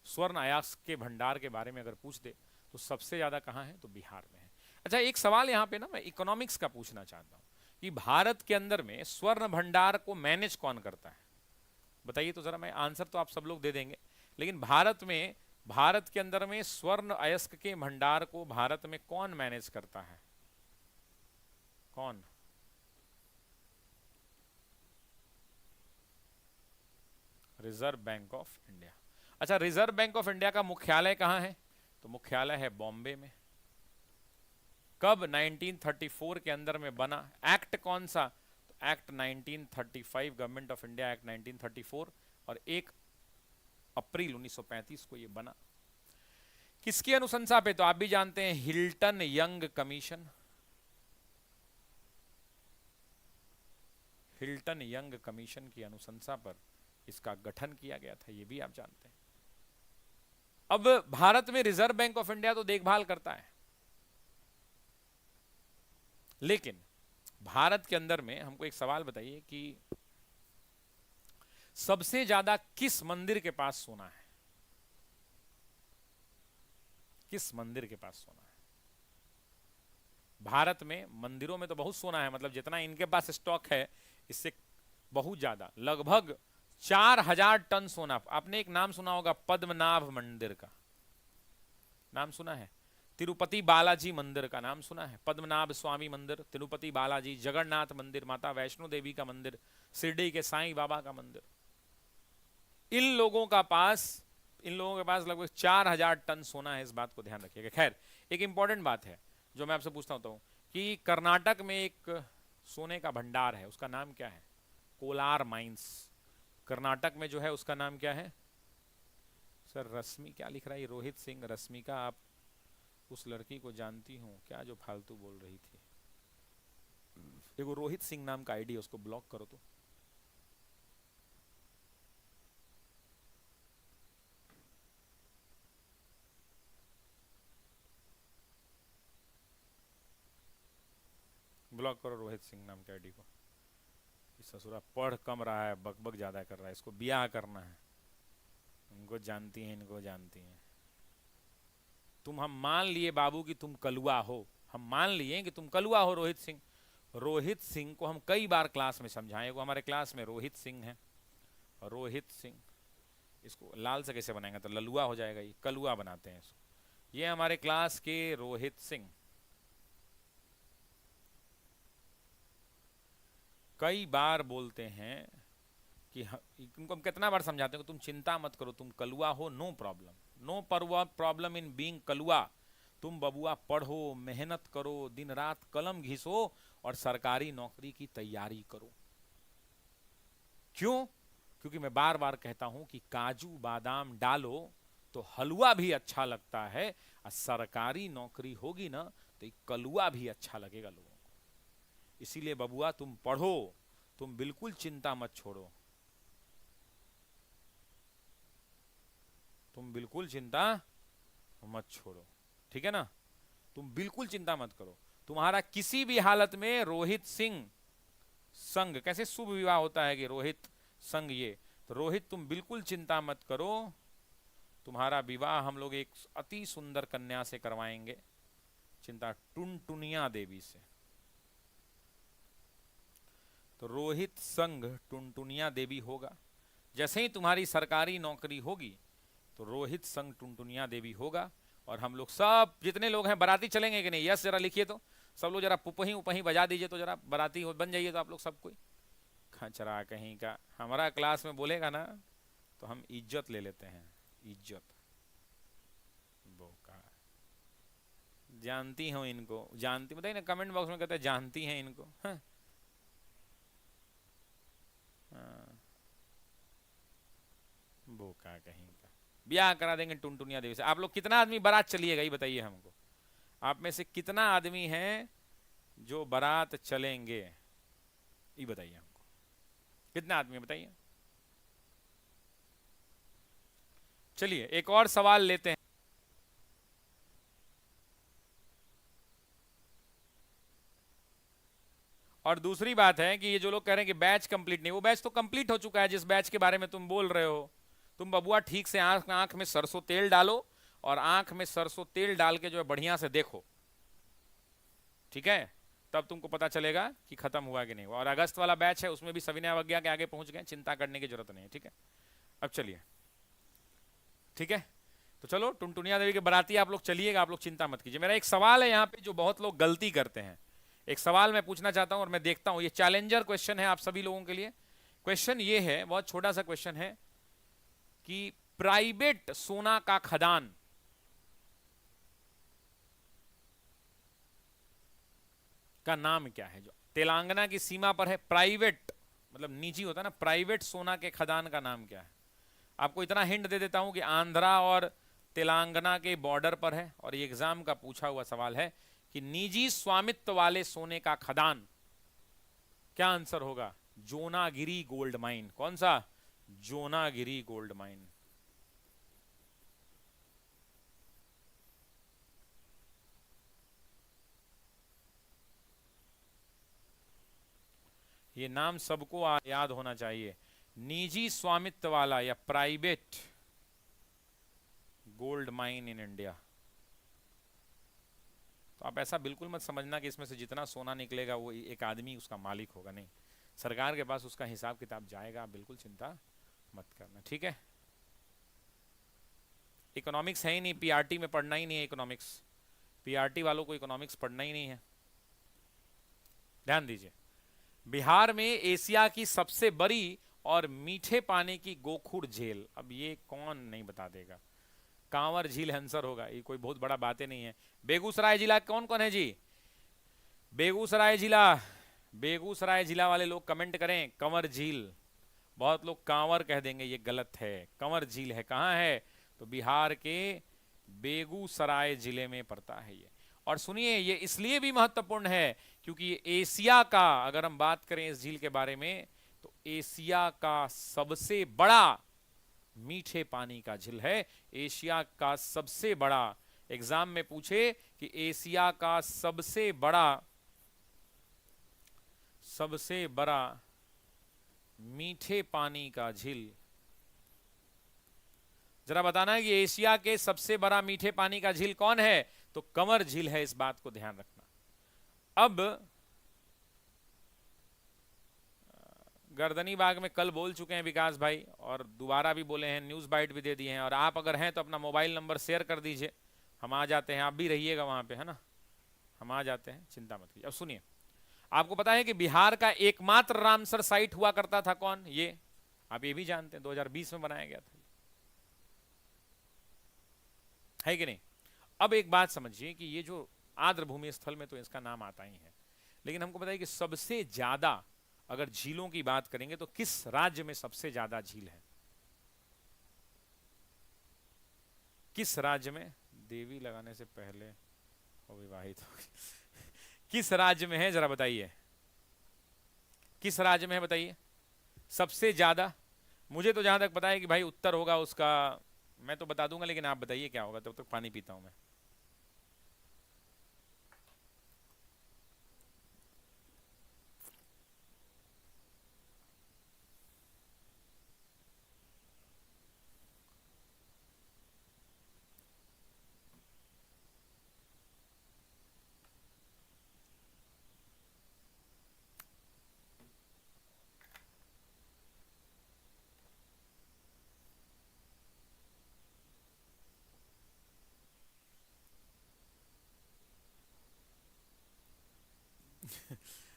स्वर्ण अयस्क के भंडार के बारे में अगर पूछ दे तो सबसे ज्यादा कहां है, तो बिहार में है। अच्छा एक सवाल यहां पे ना मैं इकोनॉमिक्स का पूछना चाहता हूं कि भारत के अंदर में स्वर्ण भंडार को मैनेज कौन करता है, बताइए तो जरा। मैं आंसर तो आप सब लोग दे देंगे, लेकिन भारत के अंदर में स्वर्ण अयस्क के भंडार को भारत में कौन मैनेज करता है, कौन? Reserve bank of India. अच्छा रिजर्व बैंक ऑफ इंडिया का मुख्यालय कहां है, तो मुख्यालय है बॉम्बे में। कब? 1934 के अंदर में बना। एक्ट कौन सा, तो act 1935, government of India act 1934 और 1 अप्रैल 1935 को ये बना। किसकी अनुशंसा पे? तो आप भी जानते हैं, Hilton young commission. Hilton young commission की अनुशंसा पर इसका गठन किया गया था, ये भी आप जानते हैं। अब भारत में रिजर्व बैंक ऑफ इंडिया तो देखभाल करता है, लेकिन भारत के अंदर में हमको एक सवाल बताइए कि सबसे ज्यादा किस मंदिर के पास सोना है? किस मंदिर के पास सोना है? भारत में मंदिरों में तो बहुत सोना है, मतलब जितना इनके पास स्टॉक है इससे बहुत ज्यादा, लगभग 4000 टन सोना। आपने एक नाम सुना होगा, पद्मनाभ मंदिर का नाम सुना है, तिरुपति बालाजी मंदिर का नाम सुना है, पद्मनाभ स्वामी मंदिर, तिरुपति बालाजी, जगन्नाथ मंदिर, माता वैष्णो देवी का मंदिर, शिरडी के साईं बाबा का मंदिर। इन लोगों के पास लगभग 4000 टन सोना है, इस बात को ध्यान रखिएगा। खैर, एक इंपॉर्टेंट बात है जो मैं आपसे पूछता हूं कि कर्नाटक में एक सोने का भंडार है, उसका नाम क्या है? कोलार माइंस। कर्नाटक में जो है उसका नाम क्या है? सर रश्मि क्या लिख रहा है? रोहित सिंह, रश्मिका, आप उस लड़की को जानती हो क्या जो फालतू बोल रही थी? देखो, रोहित सिंह नाम का आईडी है, उसको ब्लॉक करो। तो ब्लॉक करो रोहित सिंह नाम के आईडी को। ससुरा पढ़ कम रहा है, बकबक ज्यादा कर रहा है, इसको ब्याह करना है। इनको जानती हैं, इनको जानती हैं। हम मान लिए बाबू कि तुम कलुआ हो, हम मान लिए कि तुम कलुआ हो रोहित सिंह। रोहित सिंह को हम कई बार क्लास में समझाएं, वो हमारे क्लास में रोहित सिंह है। रोहित सिंह, इसको लाल से कैसे बनाएंगे? तो ललुआ हो जाएगा, ये कलुआ बनाते हैं इसको। ये हमारे क्लास के रोहित सिंह। कई बार बोलते हैं कि इनको हम कितना बार समझाते हैं कि तुम चिंता मत करो, तुम कलुआ हो, no problem, no problem in being कलुआ। तुम बबुआ पढ़ो, मेहनत करो, दिन रात कलम घिसो और सरकारी नौकरी की तैयारी करो। क्यों? क्योंकि मैं बार बार कहता हूं कि काजू बादाम डालो तो हलवा भी अच्छा लगता है, और सरकारी नौकरी होगी ना तो एक कलुआ भी अच्छा लगेगा लोगों को। इसीलिए बबुआ तुम पढ़ो, तुम बिल्कुल चिंता मत छोड़ो, तुम बिल्कुल चिंता मत छोड़ो, ठीक है ना? तुम बिल्कुल चिंता मत करो। तुम्हारा किसी भी हालत में रोहित सिंह संग, कैसे शुभ विवाह होता है कि रोहित संग, ये तो रोहित तुम बिल्कुल चिंता मत करो, तुम्हारा विवाह हम लोग एक अति सुंदर कन्या से करवाएंगे, चिंता, टुनटुनिया देवी से। तो रोहित संग टुनटुनिया देवी होगा। जैसे ही तुम्हारी सरकारी नौकरी होगी तो रोहित संग टुनटुनिया देवी होगा, और हम लोग सब जितने लोग हैं बाराती चलेंगे कि नहीं? यस जरा लिखिए तो, सब लोग जरा पुपही उपही बजा दीजिए तो जरा बाराती बन जाइए तो आप लोग सब कोई। खचरा कहीं का, हमारा क्लास में बोलेगा ना तो हम इज्जत ले लेते हैं, इज्जत। बोका, जानती हो इनको? जानती बताइए ना, कमेंट बॉक्स में कहते हैं जानती हैं इनको। हाँ। बोका कहीं का, ब्याह करा देंगे टुनटुनिया देवी से। आप लोग कितना आदमी बारात चलिएगा ये बताइए हमको? आप में से कितना आदमी हैं जो बारात चलेंगे? ये बताइए हमको, कितना आदमी बताइए। चलिए एक और सवाल लेते हैं। और दूसरी बात है कि ये जो लोग कह रहे हैं कि बैच कंप्लीट नहीं, वो बैच तो कंप्लीट हो चुका है जिस बैच के बारे में तुम बोल रहे हो। तुम बबुआ ठीक से आंख में सरसों तेल डालो, और आंख में सरसों तेल डाल के जो है बढ़िया से देखो, ठीक है? तब तुमको पता चलेगा कि खत्म हुआ कि नहीं हुआ। और अगस्त वाला बैच है, उसमें भी सविनय अवज्ञा के आगे पहुंच गए, चिंता करने की जरूरत नहीं है, ठीक है? अब चलिए, ठीक है? तो चलो, टुनटुनिया देवी के बाराती आप लोग चलिएगा, आप लोग चिंता मत कीजिए। मेरा एक सवाल है यहाँ पे जो बहुत लोग गलती करते हैं, एक सवाल मैं पूछना चाहता हूं, और मैं देखता हूं ये चैलेंजर क्वेश्चन है आप सभी लोगों के लिए। क्वेश्चन ये है, बहुत छोटा सा क्वेश्चन है कि प्राइवेट सोना का खदान का नाम क्या है? जो तेलंगाना की सीमा पर है, प्राइवेट मतलब निजी होता है ना, प्राइवेट सोना के खदान का नाम क्या है? आपको इतना हिंट दे देता हूं कि आंध्रा और तेलंगाना के बॉर्डर पर है, और ये एग्जाम का पूछा हुआ सवाल है कि निजी स्वामित्व वाले सोने का खदान, क्या आंसर होगा? जोनागिरी गोल्ड माइन। कौन सा? जोनागिरी गोल्ड माइन। ये नाम सबको याद होना चाहिए, निजी स्वामित्व वाला या private gold mine in India. तो आप ऐसा बिल्कुल मत समझना कि इसमें से जितना सोना निकलेगा वो एक आदमी उसका मालिक होगा, नहीं, सरकार के पास उसका हिसाब किताब जाएगा, आप बिल्कुल चिंता मत करना, ठीक है। इकोनॉमिक्स है ही नहीं, पीआरटी में पढ़ना ही नहीं है इकोनॉमिक्स, पीआरटी वालों को इकोनॉमिक्स पढ़ना ही नहीं है। ध्यान दीजिए, बिहार में एशिया की सबसे बड़ी और मीठे पानी की गोखुर झील, अब ये कौन नहीं बता देगा? कांवर झील आंसर होगा, ये कोई बहुत बड़ा बातें नहीं है। बेगूसराय जिला कौन कौन है जी? बेगूसराय जिला, बेगूसराय जिला वाले लोग कमेंट करें कंवर झील। बहुत लोग कांवर कह देंगे, ये गलत है, कंवर झील है। कहां है? तो बिहार के बेगूसराय जिले में पड़ता है ये। और सुनिए, ये इसलिए भी महत्वपूर्ण है क्योंकि ये एशिया का, अगर हम बात करें इस झील के बारे में, तो एशिया का सबसे बड़ा मीठे पानी का झील है, एशिया का सबसे बड़ा। एग्जाम में पूछे कि एशिया का सबसे बड़ा मीठे पानी का झील, जरा बताना है कि एशिया के सबसे बड़ा मीठे पानी का झील कौन है? तो कंवर झील है, इस बात को ध्यान रखना। अब गर्दनी बाग में कल बोल चुके हैं विकास भाई, और दोबारा भी बोले हैं, न्यूज बाइट भी दे दिए हैं, और आप अगर हैं तो अपना मोबाइल नंबर शेयर कर दीजिए, हम आ जाते हैं, आप भी रहिएगा वहां पे, है ना, हम आ जाते हैं, चिंता मत कीजिए। अब सुनिए, आपको पता है कि बिहार का एकमात्र रामसर साइट हुआ करता था कौन? ये आप ये भी जानते हैं, 2020 में बनाया गया था, है कि नहीं? अब एक बात समझिए कि ये जो आर्द्र भूमि स्थल में तो इसका नाम आता ही है, लेकिन हमको पता है कि सबसे ज्यादा अगर झीलों की बात करेंगे तो किस राज्य में सबसे ज्यादा झील है? किस राज्य में? देवी लगाने से पहले अविवाहित हो किस राज्य में है, जरा बताइए, किस राज्य में है बताइए सबसे ज्यादा? मुझे तो जहां तक पता है कि भाई उत्तर होगा उसका, मैं तो बता दूंगा, लेकिन आप बताइए क्या होगा, तब तक पानी पीता हूं मैं।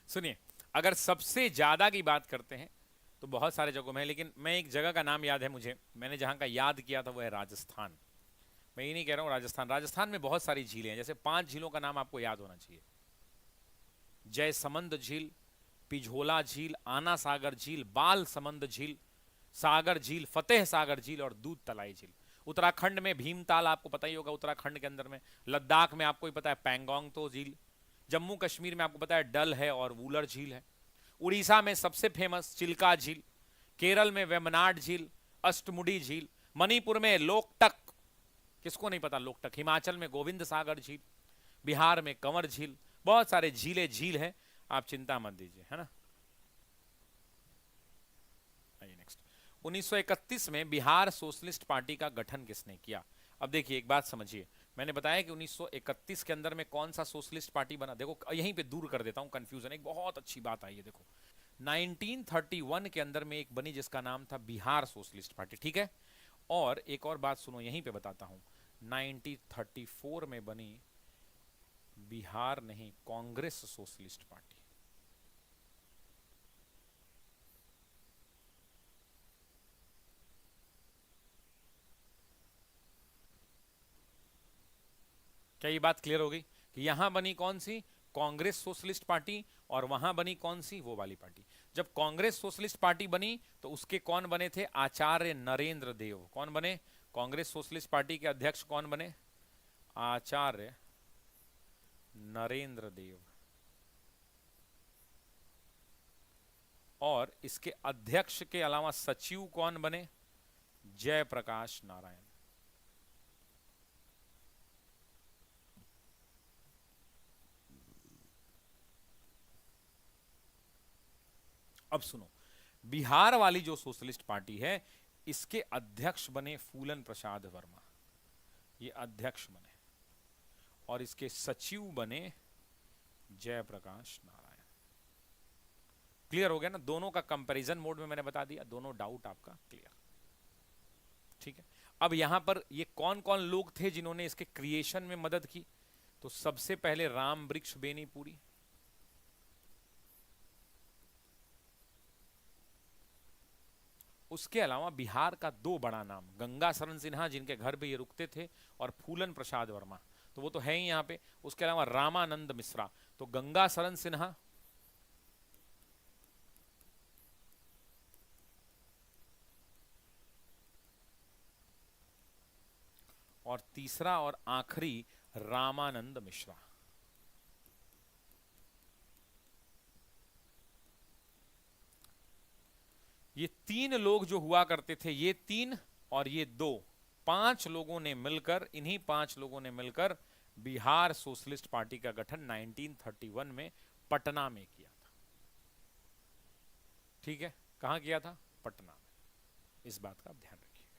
सुनिए, अगर सबसे ज्यादा की बात करते हैं तो बहुत सारे जगहों में है, लेकिन मैं एक जगह का नाम याद है मुझे, मैंने जहां का याद किया था वो है राजस्थान। मैं ये नहीं कह रहा हूं राजस्थान, राजस्थान में बहुत सारी झीलें हैं, जैसे 5 झीलों का नाम आपको याद होना चाहिए: जयसमंद झील, पिझोला झील, आना सागर झील, बाल समंद झील, सागर झील, फतेह सागर झील और दूध तलाई झील। उत्तराखंड में भीमताल, आपको पता ही होगा, उत्तराखंड के अंदर में। लद्दाख में आपको ही पता है पैंगोंग तो झील। जम्मू कश्मीर में आपको पता है डल है और वूलर झील है। उड़ीसा में सबसे फेमस चिल्का झील, केरल में वेमनाड झील, अष्टमुडी झील, मणिपुर में लोकटक, किसको नहीं पता लोकटक, हिमाचल में गोविंद सागर झील, बिहार में कंवर झील, बहुत सारे झील है, आप चिंता मत दीजिए, है ना। आइए नेक्स्ट। 1931 में बिहार सोशलिस्ट पार्टी का गठन किसने किया? अब देखिए एक बात समझिए, मैंने बताया कि 1931 के अंदर में कौन सा सोशलिस्ट पार्टी बना, देखो यहीं पे दूर कर देता हूं कंफ्यूजन, एक बहुत अच्छी बात आई है, देखो 1931 के अंदर में एक बनी जिसका नाम था बिहार सोशलिस्ट पार्टी, ठीक है। और एक और बात सुनो, यहीं पे बताता हूं, 1934 में बनी बिहार नहीं, कांग्रेस सोशलिस्ट पार्टी। क्या ये बात क्लियर हो गई कि यहां बनी कौन सी? कांग्रेस सोशलिस्ट पार्टी, और वहां बनी कौन सी, वो वाली पार्टी। जब कांग्रेस सोशलिस्ट पार्टी बनी तो उसके कौन बने थे, आचार्य नरेंद्र देव। कौन बने, कांग्रेस सोशलिस्ट पार्टी के अध्यक्ष कौन बने, आचार्य नरेंद्र देव। और इसके अध्यक्ष के अलावा सचिव कौन बने, जयप्रकाश नारायण। अब सुनो, बिहार वाली जो सोशलिस्ट पार्टी है इसके अध्यक्ष बने फूलन प्रसाद वर्मा, ये अध्यक्ष बने, और इसके सचिव बने जयप्रकाश नारायण। क्लियर हो गया ना, दोनों का कंपैरिजन मोड में मैंने बता दिया, दोनों डाउट आपका क्लियर। ठीक है, अब यहां पर ये कौन कौन लोग थे जिन्होंने इसके क्रिएशन में मदद की, तो सबसे पहले राम वृक्ष बेनीपुरी, उसके अलावा बिहार का दो बड़ा नाम, गंगा शरण सिन्हा जिनके घर पे ये रुकते थे, और फूलन प्रसाद वर्मा, तो वो तो है ही यहां पे। उसके अलावा रामानंद मिश्रा, तो गंगा शरण सिन्हा, और तीसरा और आखिरी रामानंद मिश्रा। ये तीन लोग जो हुआ करते थे, ये तीन और ये दो, पांच लोगों ने मिलकर, इन्हीं पांच लोगों ने मिलकर बिहार सोशलिस्ट पार्टी का गठन 1931 में पटना में किया था। ठीक है, कहां किया था, पटना में। इस बात का ध्यान रखिएगा।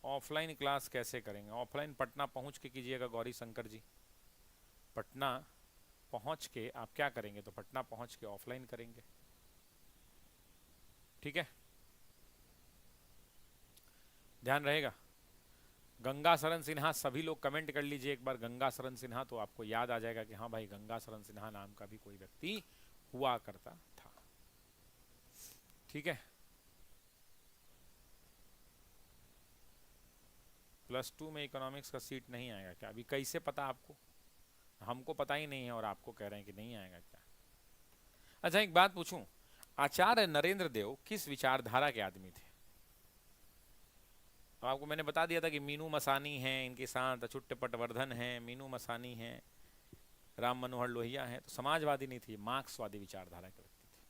ऑफलाइन क्लास कैसे करेंगे, ऑफलाइन पटना पहुंच के कीजिएगा गौरी शंकर जी। पटना पहुंच के आप क्या करेंगे, तो पटना पहुंच के ऑफलाइन करेंगे। ठीक है, ध्यान रहेगा। गंगा शरण सिन्हा, सभी लोग कमेंट कर लीजिए एक बार गंगा शरण सिन्हा, तो आपको याद आ जाएगा कि हाँ भाई गंगा शरण सिन्हा नाम का भी कोई व्यक्ति हुआ करता था। ठीक है, +2 में इकोनॉमिक्स का सीट नहीं आएगा क्या, अभी कैसे पता आपको, हमको पता ही नहीं है और आपको कह रहे हैं कि नहीं आएगा क्या। अच्छा एक बात पूछूं, आचार्य नरेंद्र देव किस विचारधारा के आदमी थे। तो आपको मैंने बता दिया था कि मीनू मसानी हैं इनके साथ, अछुट पटवर्धन हैं, मीनू मसानी हैं, राम मनोहर लोहिया हैं, तो समाजवादी नहीं थे, मार्क्सवादी विचारधारा के व्यक्ति थे।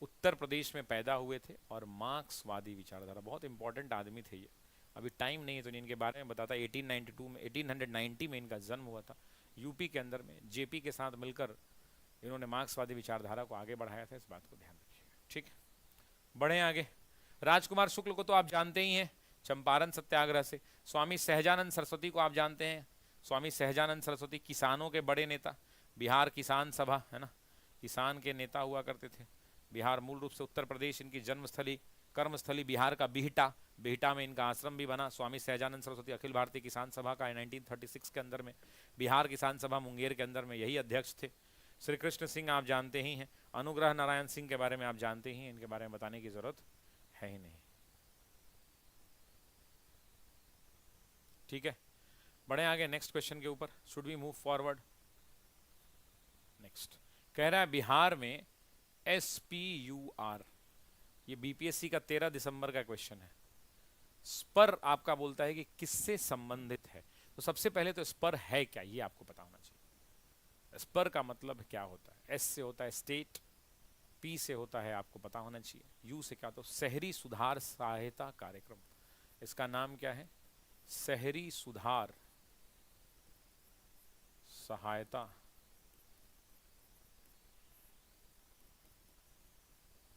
उत्तर प्रदेश में पैदा हुए थे और मार्क्सवादी विचारधारा, बहुत इंपॉर्टेंट आदमी थे ये। अभी टाइम नहीं है तो इनके बारे में बताता। 1892 में 1890 में इनका जन्म हुआ था यूपी के अंदर में। जेपी के साथ मिलकर इन्होंने मार्क्सवादी विचारधारा को आगे बढ़ाया था, इस बात को ध्यान रखिएगा। ठीक है, बढ़े आगे। राजकुमार शुक्ल को तो आप जानते ही हैं, चंपारण सत्याग्रह से। स्वामी सहजानंद सरस्वती को आप जानते हैं, स्वामी सहजानंद सरस्वती किसानों के बड़े नेता, बिहार किसान सभा है ना, किसान के नेता हुआ करते थे। बिहार मूल रूप से उत्तर प्रदेश इनकी जन्मस्थली, कर्मस्थली बिहार का बिहटा, बिहटा में इनका आश्रम भी बना। स्वामी सहजानंद सरस्वती अखिल भारतीय किसान सभा का 1936 के अंदर में, बिहार किसान सभा मुंगेर के अंदर में यही अध्यक्ष थे। श्री कृष्ण सिंह आप जानते ही हैं, अनुग्रह नारायण सिंह के बारे में आप जानते ही हैं, इनके बारे में बताने की जरूरत है ही नहीं। ठीक है, बढ़े आगे नेक्स्ट क्वेश्चन के ऊपर। Should we move forward. Next कह रहा है बिहार में SPUR, ये बीपीएससी का 13 दिसंबर का क्वेश्चन है। स्पर आपका बोलता है कि किससे संबंधित है, तो सबसे पहले तो स्पर है क्या ये आपको पता होना चाहिए। स्पर का मतलब क्या होता है, S से होता है स्टेट, P से होता है आपको पता होना चाहिए, U से क्या, तो शहरी सुधार सहायता कार्यक्रम। इसका नाम क्या है, शहरी सुधार सहायता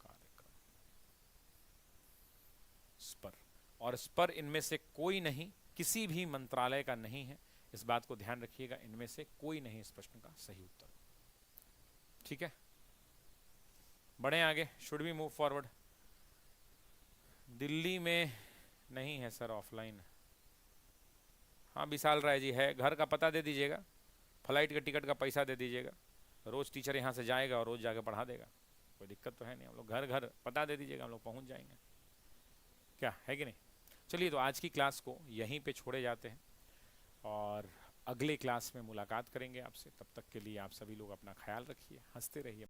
कार्यक्रम, स्पर। और स्पर इनमें से कोई नहीं, किसी भी मंत्रालय का नहीं है, इस बात को ध्यान रखिएगा, इनमें से कोई नहीं इस प्रश्न का सही उत्तर। ठीक है, बढ़े आगे। Should we move forward. Delhi में नहीं है सर, ऑफलाइन। हाँ विशाल राय जी है, घर का पता दे दीजिएगा, फ्लाइट के टिकट का पैसा दे दीजिएगा, रोज टीचर यहाँ से जाएगा और रोज जाकर पढ़ा देगा, कोई दिक्कत तो है नहीं। हम लोग घर घर पता दे दीजिएगा, हम लोग पहुँच जाएंगे, क्या है कि नहीं। चलिए तो आज की क्लास को यहीं पे छोड़े जाते हैं, और अगले क्लास में मुलाकात करेंगे आपसे। तब तक के लिए आप सभी लोग अपना ख्याल रखिए, हंसते रहिए।